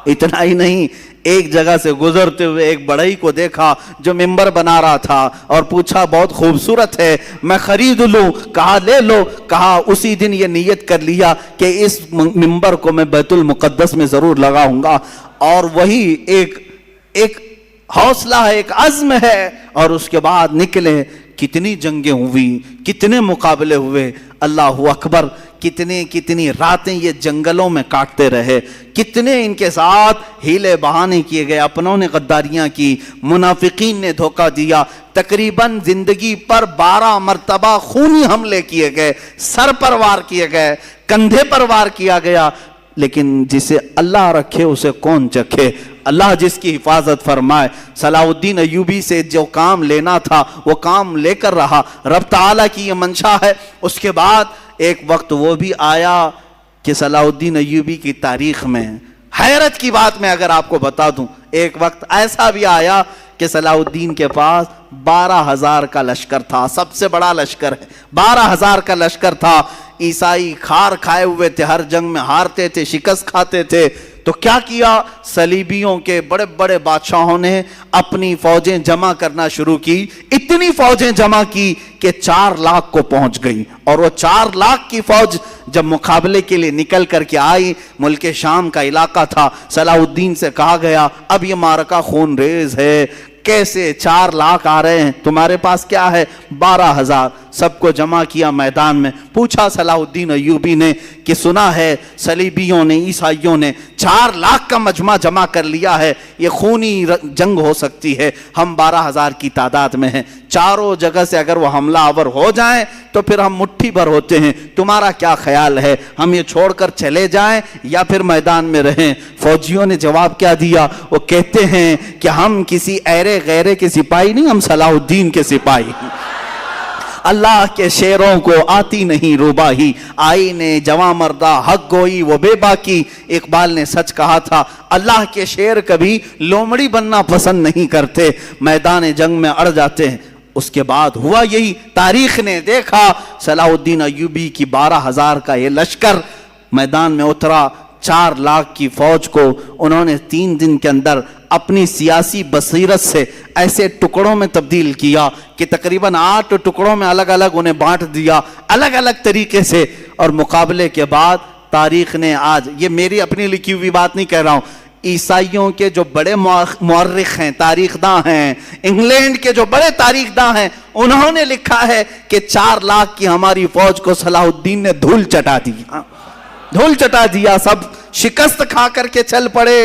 اتنا ہی نہیں، ایک جگہ سے گزرتے ہوئے ایک بڑھئی کو دیکھا جو ممبر بنا رہا تھا اور پوچھا بہت خوبصورت ہے، میں خرید لوں؟ کہا لے لو۔ کہا اسی دن یہ نیت کر لیا کہ اس ممبر کو میں بیت المقدس میں ضرور لگاؤں گا، اور وہی ایک حوصلہ ہے، ایک عزم ہے، اور اس کے بعد نکلے۔ کتنی جنگیں ہوئی، کتنے مقابلے ہوئے، اللہ اکبر، کتنی راتیں یہ جنگلوں میں کاٹتے رہے، کتنے ان کے ساتھ ہیلے بہانے کیے گئے، اپنوں نے غداریاں کی، منافقین نے دھوکہ دیا، تقریباً زندگی پر 12 مرتبہ خونی حملے کیے گئے، سر پر وار کیے گئے، کندھے پر وار کیا گیا، لیکن جسے اللہ رکھے اسے کون چکھے، اللہ جس کی حفاظت فرمائے۔ صلاح الدین ایوبی سے جو کام لینا تھا وہ کام لے کر رہا، رب تعالیٰ کی یہ منشا ہے۔ اس کے بعد ایک وقت وہ بھی آیا کہ صلاح الدین ایوبی کی تاریخ میں حیرت کی بات میں اگر آپ کو بتا دوں، ایک وقت ایسا بھی آیا کہ کہ صلاح الدین کے پاس 12,000 کا لشکر تھا، سب سے بڑا لشکر ہے، 12,000 کا لشکر تھا۔ عیسائی کھار کھائے ہوئے تھے، ہر جنگ میں ہارتے تھے، شکست کھاتے تھے۔ تو کیا کیا؟ صلیبیوں کے بڑے بڑے بادشاہوں نے اپنی فوجیں جمع کرنا شروع کی، اتنی فوجیں جمع کی کہ 4 لاکھ کو پہنچ گئی، اور وہ 4 لاکھ کی فوج جب مقابلے کے لیے نکل کر کے آئی، ملک شام کا علاقہ تھا، صلاح الدین سے کہا گیا اب یہ معرکہ خون ریز ہے، کیسے 4 لاکھ آ رہے ہیں، تمہارے پاس کیا ہے؟ 12,000۔ سب کو جمع کیا میدان میں، پوچھا صلاح الدین ایوبی نے کہ سنا ہے صلیبیوں نے، عیسائیوں نے 4 لاکھ کا مجمع جمع کر لیا ہے، یہ خونی جنگ ہو سکتی ہے، ہم 12,000 کی تعداد میں ہیں، چاروں جگہ سے اگر وہ حملہ آور ہو جائیں تو پھر ہم مٹھی بھر ہوتے ہیں، تمہارا کیا خیال ہے، ہم یہ چھوڑ کر چلے جائیں یا پھر میدان میں رہیں؟ فوجیوں نے جواب کیا دیا؟ وہ کہتے ہیں کہ ہم کسی ایرے غیرے کے سپاہی نہیں، ہم صلاح الدین کے سپاہی ہیں۔ اللہ کے شیروں کو آتی نہیں روباہی، آئینے جواں مردہ حق گوئی وہ بے باکی۔ اقبال نے سچ کہا تھا، اللہ کے شیر کبھی لومڑی بننا پسند نہیں کرتے، میدان جنگ میں اڑ جاتے ہیں۔ اس کے بعد ہوا یہی، تاریخ نے دیکھا صلاح الدین ایوبی کی 12,000 کا یہ لشکر میدان میں اترا، 4 لاکھ کی فوج کو انہوں نے 3 دن کے اندر اپنی سیاسی بصیرت سے ایسے ٹکڑوں میں تبدیل کیا کہ تقریباً 8 ٹکڑوں میں الگ الگ انہیں بانٹ دیا، الگ الگ طریقے سے۔ اور مقابلے کے بعد تاریخ نے آج، یہ میری اپنی لکھی ہوئی بات نہیں کہہ رہا ہوں، عیسائیوں کے جو بڑے مورخ ہیں، تاریخ داں ہیں، انگلینڈ کے جو بڑے تاریخ داں ہیں، انہوں نے لکھا ہے کہ 4 لاکھ کی ہماری فوج کو صلاح الدین نے دھول چٹا دیا، دھول چٹا دیا، سب شکست کھا کر کے چل پڑے۔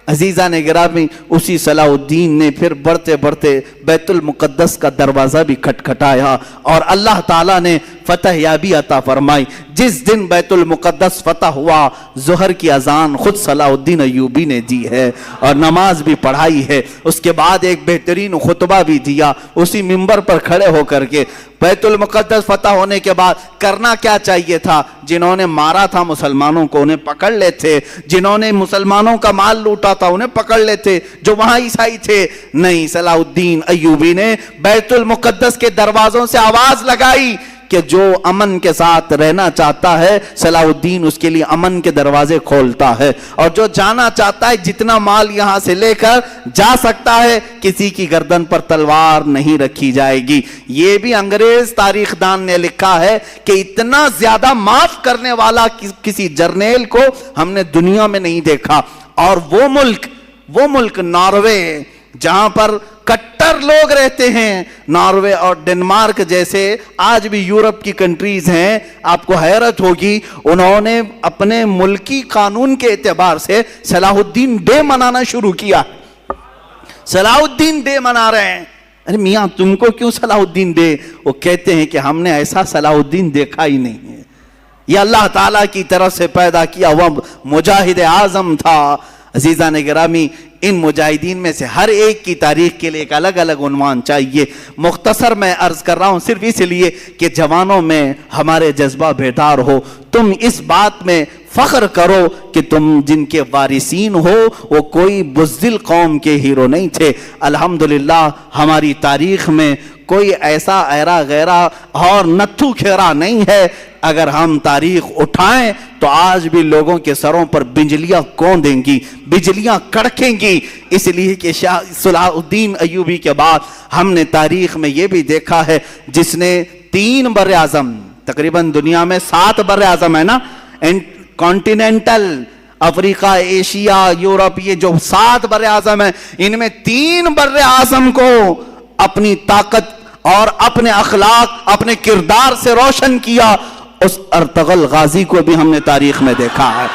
عزیزان گرامی، اسی صلاح الدین نے پھر بڑھتے بڑھتے بیت المقدس کا دروازہ بھی کھٹکھٹایا اور اللہ تعالیٰ نے فتح یابی عطا فرمائی۔ جس دن بیت المقدس فتح ہوا، ظہر کی اذان خود صلاح الدین ایوبی نے دی ہے اور نماز بھی پڑھائی ہے، اس کے بعد ایک بہترین خطبہ بھی دیا اسی منبر پر کھڑے ہو کر کے۔ بیت المقدس فتح ہونے کے بعد کرنا کیا چاہیے تھا؟ جنہوں نے مارا تھا مسلمانوں کو انہیں پکڑ لیتے، جنہوں نے مسلمانوں کا مال لوٹا تھا انہیں پکڑ لیتے، جو وہاں عیسائی تھے۔ نہیں، صلاح الدین ایوبی نے بیت المقدس کے دروازوں سے آواز لگائی کہ جو امن کے ساتھ رہنا چاہتا ہے صلاح الدین اس کے لیے امن کے دروازے کھولتا ہے، اور جو جانا چاہتا ہے جتنا مال یہاں سے لے کر جا سکتا ہے، کسی کی گردن پر تلوار نہیں رکھی جائے گی۔ یہ بھی انگریز تاریخ دان نے لکھا ہے کہ اتنا زیادہ معاف کرنے والا کسی جرنیل کو ہم نے دنیا میں نہیں دیکھا۔ اور وہ ملک ناروے، جہاں پر کٹر لوگ رہتے ہیں، ناروے اور ڈنمارک جیسے آج بھی یورپ کی کنٹریز ہیں، آپ کو حیرت ہوگی، انہوں نے اپنے ملکی قانون کے اعتبار سے صلاح الدین ڈے منانا شروع کیا۔ صلاح الدین ڈے منا رہے ہیں۔ ارے میاں تم کو کیوں صلاح الدین ڈے؟ وہ کہتے ہیں کہ ہم نے ایسا صلاح الدین دیکھا ہی نہیں ہے، یہ اللہ تعالیٰ کی طرف سے پیدا کیا ہوا مجاہد اعظم تھا۔ عزیزان گرامی، ان مجاہدین میں سے ہر ایک کی تاریخ کے لیے ایک الگ الگ عنوان چاہیے۔ مختصر میں عرض کر رہا ہوں صرف اس لیے کہ جوانوں میں ہمارے جذبہ بیدار ہو، تم اس بات میں فخر کرو کہ تم جن کے وارثین ہو وہ کوئی بزدل قوم کے ہیرو نہیں تھے۔ الحمدللہ ہماری تاریخ میں کوئی ایسا ایرا غیرہ اور نتھو کھیرا نہیں ہے۔ اگر ہم تاریخ اٹھائیں تو آج بھی لوگوں کے سروں پر بجلیاں کون دیں گی، بجلیاں کڑکیں گی، اس لیے کہ صلاح الدین ایوبی کے بعد ہم نے تاریخ میں یہ بھی دیکھا ہے جس نے 3 بر اعظم، تقریباً دنیا میں 7 بر اعظم ہے نا، کانٹیننٹل، افریقہ، ایشیا، یورپ، یہ جو 7 بر اعظم ہیں، ان میں 3 بر اعظم کو اپنی طاقت اور اپنے اخلاق، اپنے کردار سے روشن کیا۔ اس ارطغرل غازی کو بھی ہم نے تاریخ میں دیکھا ہے،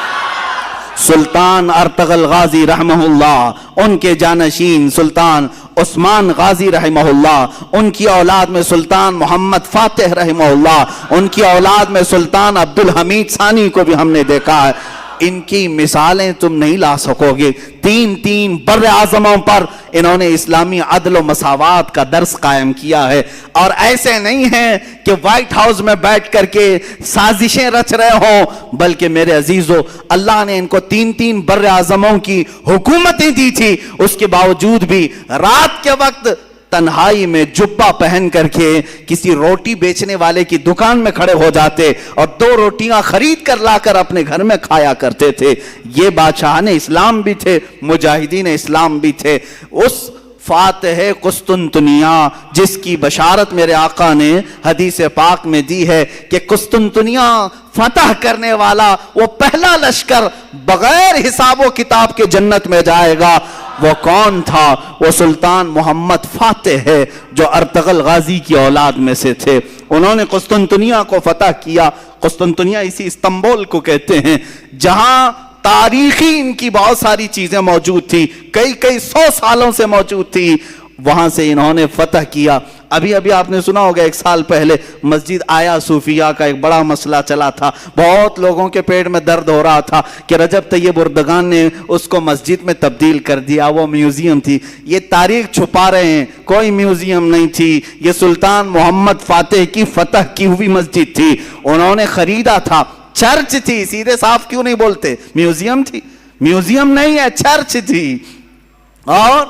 سلطان ارطغرل غازی رحمہ اللہ، ان کے جانشین سلطان عثمان غازی رحمہ اللہ، ان کی اولاد میں سلطان محمد فاتح رحمہ اللہ، ان کی اولاد میں سلطان عبدالحمید ثانی کو بھی ہم نے دیکھا ہے۔ ان کی مثالیں تم نہیں لا سکوگے۔ تین بر اعظموں پر انہوں نے اسلامی عدل و مساوات کا درس قائم کیا ہے، اور ایسے نہیں ہیں کہ وائٹ ہاؤس میں بیٹھ کر کے سازشیں رچ رہے ہوں، بلکہ میرے عزیزو اللہ نے ان کو تین بر اعظموں کی حکومتیں دی تھی، اس کے باوجود بھی رات کے وقت تنہائی میں جبہ پہن کر کے کسی روٹی بیچنے والے کی دکان میں کھڑے ہو جاتے اور 2 روٹیاں خرید کر لا کر اپنے گھر میں کھایا کرتے تھے۔ یہ بادشاہان اسلام بھی تھے، مجاہدین اسلام بھی تھے۔ اس فاتح قسطنطنیہ جس کی بشارت میرے آقا نے حدیث پاک میں دی ہے کہ قسطنطنیہ فتح کرنے والا وہ پہلا لشکر بغیر حساب و کتاب کے جنت میں جائے گا، وہ کون تھا؟ وہ سلطان محمد فاتح ہے جو ارطغرل غازی کی اولاد میں سے تھے۔ انہوں نے قسطنطنیہ کو فتح کیا۔ قسطنطنیہ اسی استنبول کو کہتے ہیں جہاں تاریخی ان کی بہت ساری چیزیں موجود تھی، کئی 100 سالوں سے موجود تھی، وہاں سے انہوں نے فتح کیا۔ ابھی آپ نے سنا ہوگا 1 سال پہلے مسجد آیا صوفیہ کا ایک بڑا مسئلہ چلا تھا، بہت لوگوں کے پیٹ میں درد ہو رہا تھا کہ رجب طیب اردگان نے اس کو مسجد میں تبدیل کر دیا، وہ میوزیم تھی۔ یہ تاریخ چھپا رہے ہیں، کوئی میوزیم نہیں تھی، یہ سلطان محمد فاتح کی فتح کی ہوئی مسجد تھی، انہوں نے خریدا تھا، چرچ تھی، سیدھے صاف کیوں نہیں بولتے؟ میوزیم تھی؟ میوزیم نہیں ہے، چرچ تھی۔ اور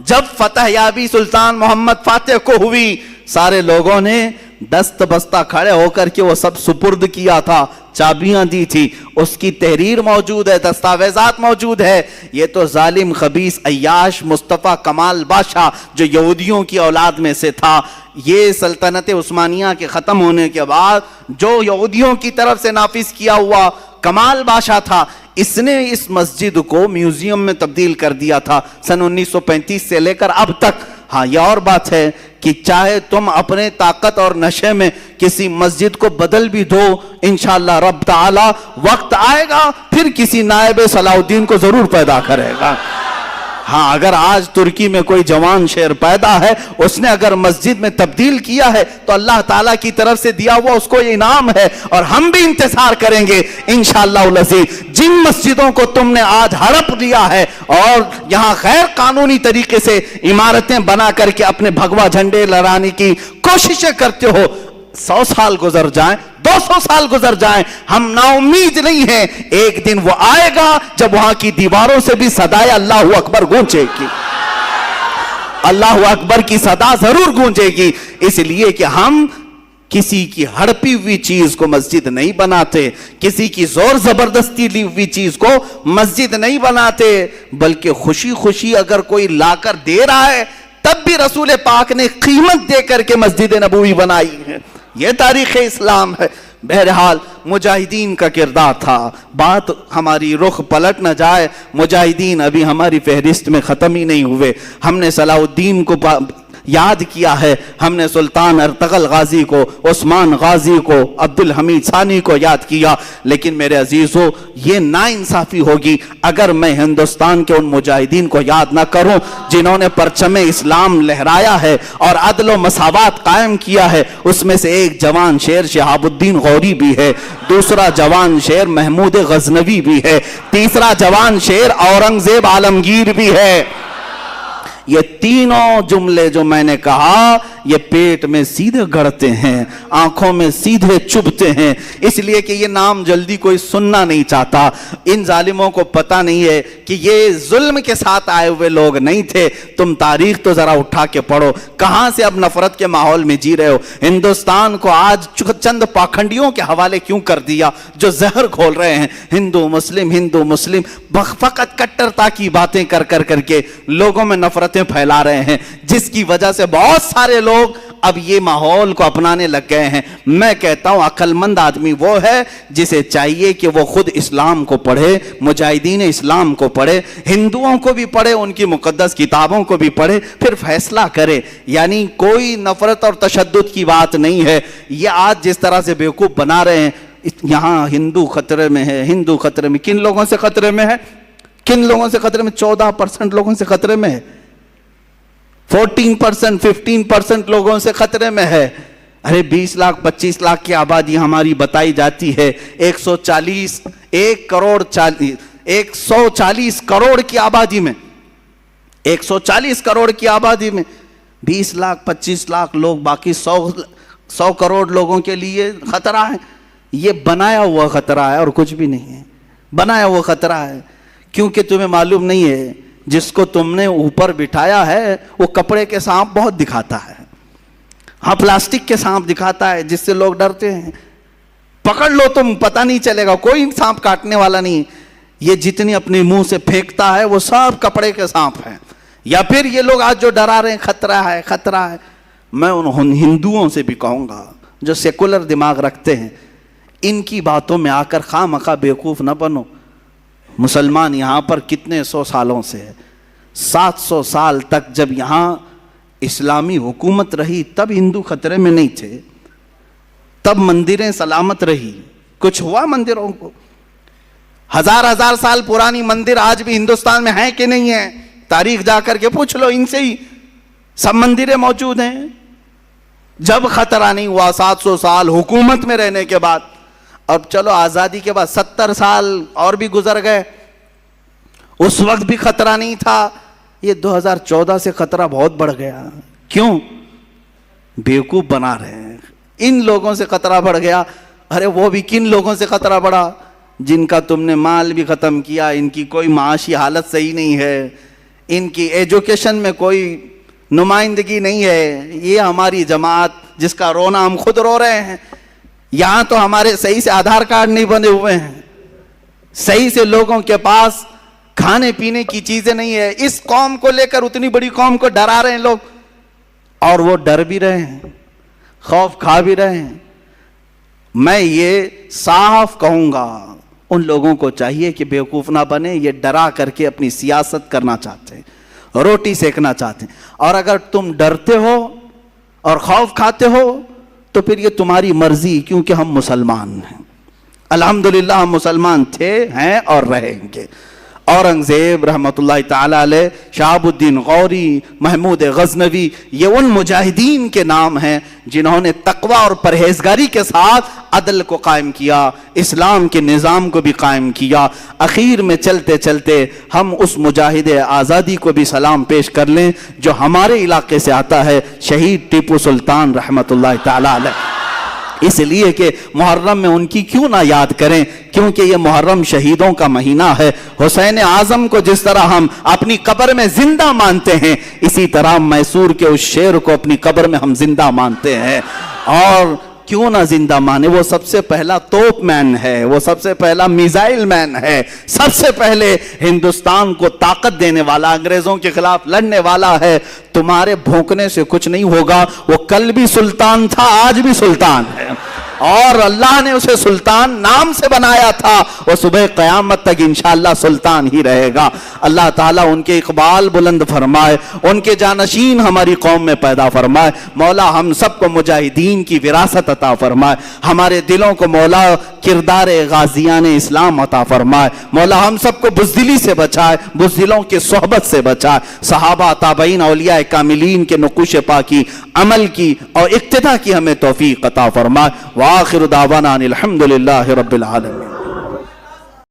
جب فتح یابی سلطان محمد فاتح کو ہوئی، سارے لوگوں نے دست بستہ کھڑے ہو کر کے وہ سب سپرد کیا تھا، چابیاں دی تھی، اس کی تحریر موجود ہے، دستاویزات موجود ہے۔ یہ تو ظالم خبیث عیاش مصطفیٰ کمال بادشاہ جو یہودیوں کی اولاد میں سے تھا، یہ سلطنت عثمانیہ کے ختم ہونے کے بعد جو یہودیوں کی طرف سے نافذ کیا ہوا کمال بادشاہ تھا، اس نے اس مسجد کو میوزیم میں تبدیل کر دیا تھا سن 1935 سے لے کر اب تک۔ ہاں یہ اور بات ہے کہ چاہے تم اپنے طاقت اور نشے میں کسی مسجد کو بدل بھی دو، انشاءاللہ رب تعالی وقت آئے گا پھر کسی نائب صلاح الدین کو ضرور پیدا کرے گا۔ ہاں اگر آج ترکی میں کوئی جوان شیر پیدا ہے، اس نے اگر مسجد میں تبدیل کیا ہے تو اللہ تعالیٰ کی طرف سے دیا ہوا اس کو یہ انعام ہے، اور ہم بھی انتظار کریں گے انشاءاللہ العزیز۔ جن مسجدوں کو تم نے آج ہڑپ لیا ہے اور یہاں غیر قانونی طریقے سے عمارتیں بنا کر کے اپنے بھگوا جھنڈے لہرانے کی کوششیں کرتے ہو، 100 سال گزر جائیں، 200 سال گزر جائیں، ہم نا امید نہیں ہیں، ایک دن وہ آئے گا جب وہاں کی دیواروں سے بھی صدائے اللہ اکبر گونجے گی، اللہ اکبر کی صدا ضرور گونجے گی۔ اس لیے کہ ہم کسی کی ہڑپی ہوئی چیز کو مسجد نہیں بناتے، کسی کی زور زبردستی لی ہوئی چیز کو مسجد نہیں بناتے، بلکہ خوشی خوشی اگر کوئی لا کر دے رہا ہے تب بھی رسول پاک نے قیمت دے کر کے مسجد نبوی بنائی ہے۔ یہ تاریخ اسلام ہے۔ بہرحال مجاہدین کا کردار تھا، بات ہماری رخ پلٹ نہ جائے، مجاہدین ابھی ہماری فہرست میں ختم ہی نہیں ہوئے۔ ہم نے صلاح الدین کو یاد کیا ہے، ہم نے سلطان ارطغرل غازی کو، عثمان غازی کو، عبد الحمید ثانی کو یاد کیا، لیکن میرے عزیزو یہ ناانصافی ہوگی اگر میں ہندوستان کے ان مجاہدین کو یاد نہ کروں جنہوں نے پرچم اسلام لہرایا ہے اور عدل و مساوات قائم کیا ہے۔ اس میں سے ایک جوان شیر شہاب الدین غوری بھی ہے، دوسرا جوان شیر محمود غزنوی بھی ہے، تیسرا جوان شیر اورنگزیب عالمگیر بھی ہے۔ یہ تینوں جملے جو میں نے کہا یہ پیٹ میں سیدھے گڑتے ہیں، آنکھوں میں سیدھے چبھتے ہیں، اس لیے کہ یہ نام جلدی کوئی سننا نہیں چاہتا۔ ان ظالموں کو پتہ نہیں ہے کہ یہ ظلم کے ساتھ آئے ہوئے لوگ نہیں تھے۔ تم تاریخ تو ذرا اٹھا کے پڑھو، کہاں سے اب نفرت کے ماحول میں جی رہے ہو؟ ہندوستان کو آج چند پاکھنڈیوں کے حوالے کیوں کر دیا جو زہر کھول رہے ہیں؟ ہندو مسلم فقط کٹرتا کی باتیں کر کے لوگوں میں نفرتیں پھیلا رہے ہیں، جس کی وجہ سے بہت سارے لوگ اب یہ ماحول کو اپنانے لگ گئے ہیں۔ میں کہتا ہوں عقل مند آدمی وہ ہے جسے چاہیے کہ وہ خود اسلام کو پڑھے، مجاہدین اسلام کو پڑھے، ہندوؤں کو بھی پڑھے، ان کی مقدس کتابوں کو بھی پڑھے، پھر فیصلہ کرے۔ یعنی کوئی نفرت اور تشدد کی بات نہیں ہے۔ یہ آج جس طرح سے بیوقوف بنا رہے ہیں، یہاں ہندو خطرے میں ہے، ہندو خطرے میں، کن لوگوں سے خطرے میں ہے؟ کن لوگوں سے خطرے میں؟ 14% لوگوں سے خطرے میں ہے، 14%، 15% لوگوں سے خطرے میں ہے۔ ارے 20 لاکھ 25 لاکھ کی آبادی ہماری بتائی جاتی ہے، 140 کروڑ کی آبادی میں 140 کروڑ کی آبادی میں 20 لاکھ 25 لاکھ لوگ، باقی 100 کروڑ لوگوں کے لیے خطرہ ہے. یہ بنایا ہوا خطرہ ہے اور کچھ بھی نہیں ہے. بنایا ہوا خطرہ ہے کیونکہ تمہیں معلوم نہیں ہے جس کو تم نے اوپر بٹھایا ہے وہ کپڑے کے سانپ بہت دکھاتا ہے. ہاں پلاسٹک کے سانپ دکھاتا ہے جس سے لوگ ڈرتے ہیں. پکڑ لو تم، پتہ نہیں چلے گا، کوئی سانپ کاٹنے والا نہیں. یہ جتنی اپنے منہ سے پھینکتا ہے وہ سب کپڑے کے سانپ ہیں. یا پھر یہ لوگ آج جو ڈرا رہے ہیں خطرہ ہے خطرہ ہے، میں ان ہندوؤں سے بھی کہوں گا جو سیکولر دماغ رکھتے ہیں، ان کی باتوں میں آ کر خواہ مخواہ بیوقوف نہ بنو. مسلمان یہاں پر کتنے 100 سالوں سے ہے، 700 سال تک جب یہاں اسلامی حکومت رہی تب ہندو خطرے میں نہیں تھے، تب مندریں سلامت رہی. کچھ ہوا مندروں کو؟ 1000 سال پرانی مندر آج بھی ہندوستان میں ہیں کہ نہیں ہیں؟ تاریخ جا کر کے پوچھ لو ان سے ہی، سب مندریں موجود ہیں. جب خطرہ نہیں ہوا 700 سال حکومت میں رہنے کے بعد، اب چلو آزادی کے بعد 70 سال اور بھی گزر گئے، اس وقت بھی خطرہ نہیں تھا. یہ 2014 سے خطرہ بہت بڑھ گیا. کیوں؟ بیوقوف بنا رہے ہیں. ان لوگوں سے خطرہ بڑھ گیا. ارے وہ بھی کن لوگوں سے خطرہ بڑھا؟ جن کا تم نے مال بھی ختم کیا، ان کی کوئی معاشی حالت صحیح نہیں ہے، ان کی ایجوکیشن میں کوئی نمائندگی نہیں ہے. یہ ہماری جماعت جس کا رونا ہم خود رو رہے ہیں. یہاں تو ہمارے صحیح سے آدھار کارڈ نہیں بنے ہوئے ہیں، صحیح سے لوگوں کے پاس کھانے پینے کی چیزیں نہیں ہے. اس قوم کو لے کر اتنی بڑی قوم کو ڈرا رہے ہیں لوگ، اور وہ ڈر بھی رہے ہیں، خوف کھا بھی رہے ہیں. میں یہ صاف کہوں گا ان لوگوں کو چاہیے کہ بیوقوف نہ بنے. یہ ڈرا کر کے اپنی سیاست کرنا چاہتے ہیں، روٹی سیکنا چاہتے ہیں. اور اگر تم ڈرتے ہو اور خوف کھاتے ہو تو پھر یہ تمہاری مرضی، کیونکہ ہم مسلمان ہیں. الحمدللہ ہم مسلمان تھے، ہیں اور رہیں گے. اورنگزیب رحمۃ اللہ تعالی علیہ، شہاب الدین غوری، محمود غزنوی، یہ ان مجاہدین کے نام ہیں جنہوں نے تقوی اور پرہیزگاری کے ساتھ عدل کو قائم کیا، اسلام کے نظام کو بھی قائم کیا. اخیر میں چلتے چلتے ہم اس مجاہد آزادی کو بھی سلام پیش کر لیں جو ہمارے علاقے سے آتا ہے، شہید ٹیپو سلطان رحمۃ اللہ تعالی علیہ. اس لیے کہ محرم میں ان کی کیوں نہ یاد کریں، کیونکہ یہ محرم شہیدوں کا مہینہ ہے. حسین اعظم کو جس طرح ہم اپنی قبر میں زندہ مانتے ہیں، اسی طرح میسور کے اس شیر کو اپنی قبر میں ہم زندہ مانتے ہیں. اور کیوں نہ زندہ مانے، وہ سب سے پہلا توپ مین ہے، وہ سب سے پہلا میزائل مین ہے، سب سے پہلے ہندوستان کو طاقت دینے والا، انگریزوں کے خلاف لڑنے والا ہے. تمہارے بھونکنے سے کچھ نہیں ہوگا. وہ کل بھی سلطان تھا، آج بھی سلطان ہے، اور اللہ نے اسے سلطان نام سے بنایا تھا. وہ صبح قیامت تک انشاءاللہ سلطان ہی رہے گا. اللہ تعالیٰ ان کے اقبال بلند فرمائے، ان کے جانشین ہماری قوم میں پیدا فرمائے. مولا ہم سب کو مجاہدین کی وراثت عطا فرمائے. ہمارے دلوں کو مولا کردار غازیان اسلام عطا فرمائے. مولا ہم سب کو بزدلی سے بچائے، بزدلوں کی صحبت سے بچائے. صحابہ تابعین اولیاء کاملین کے نقوش پاکی عمل کی اور اقتداء کی ہمیں توفیق عطا فرمائے. وآخر دعوانا الحمدللہ رب العالمین.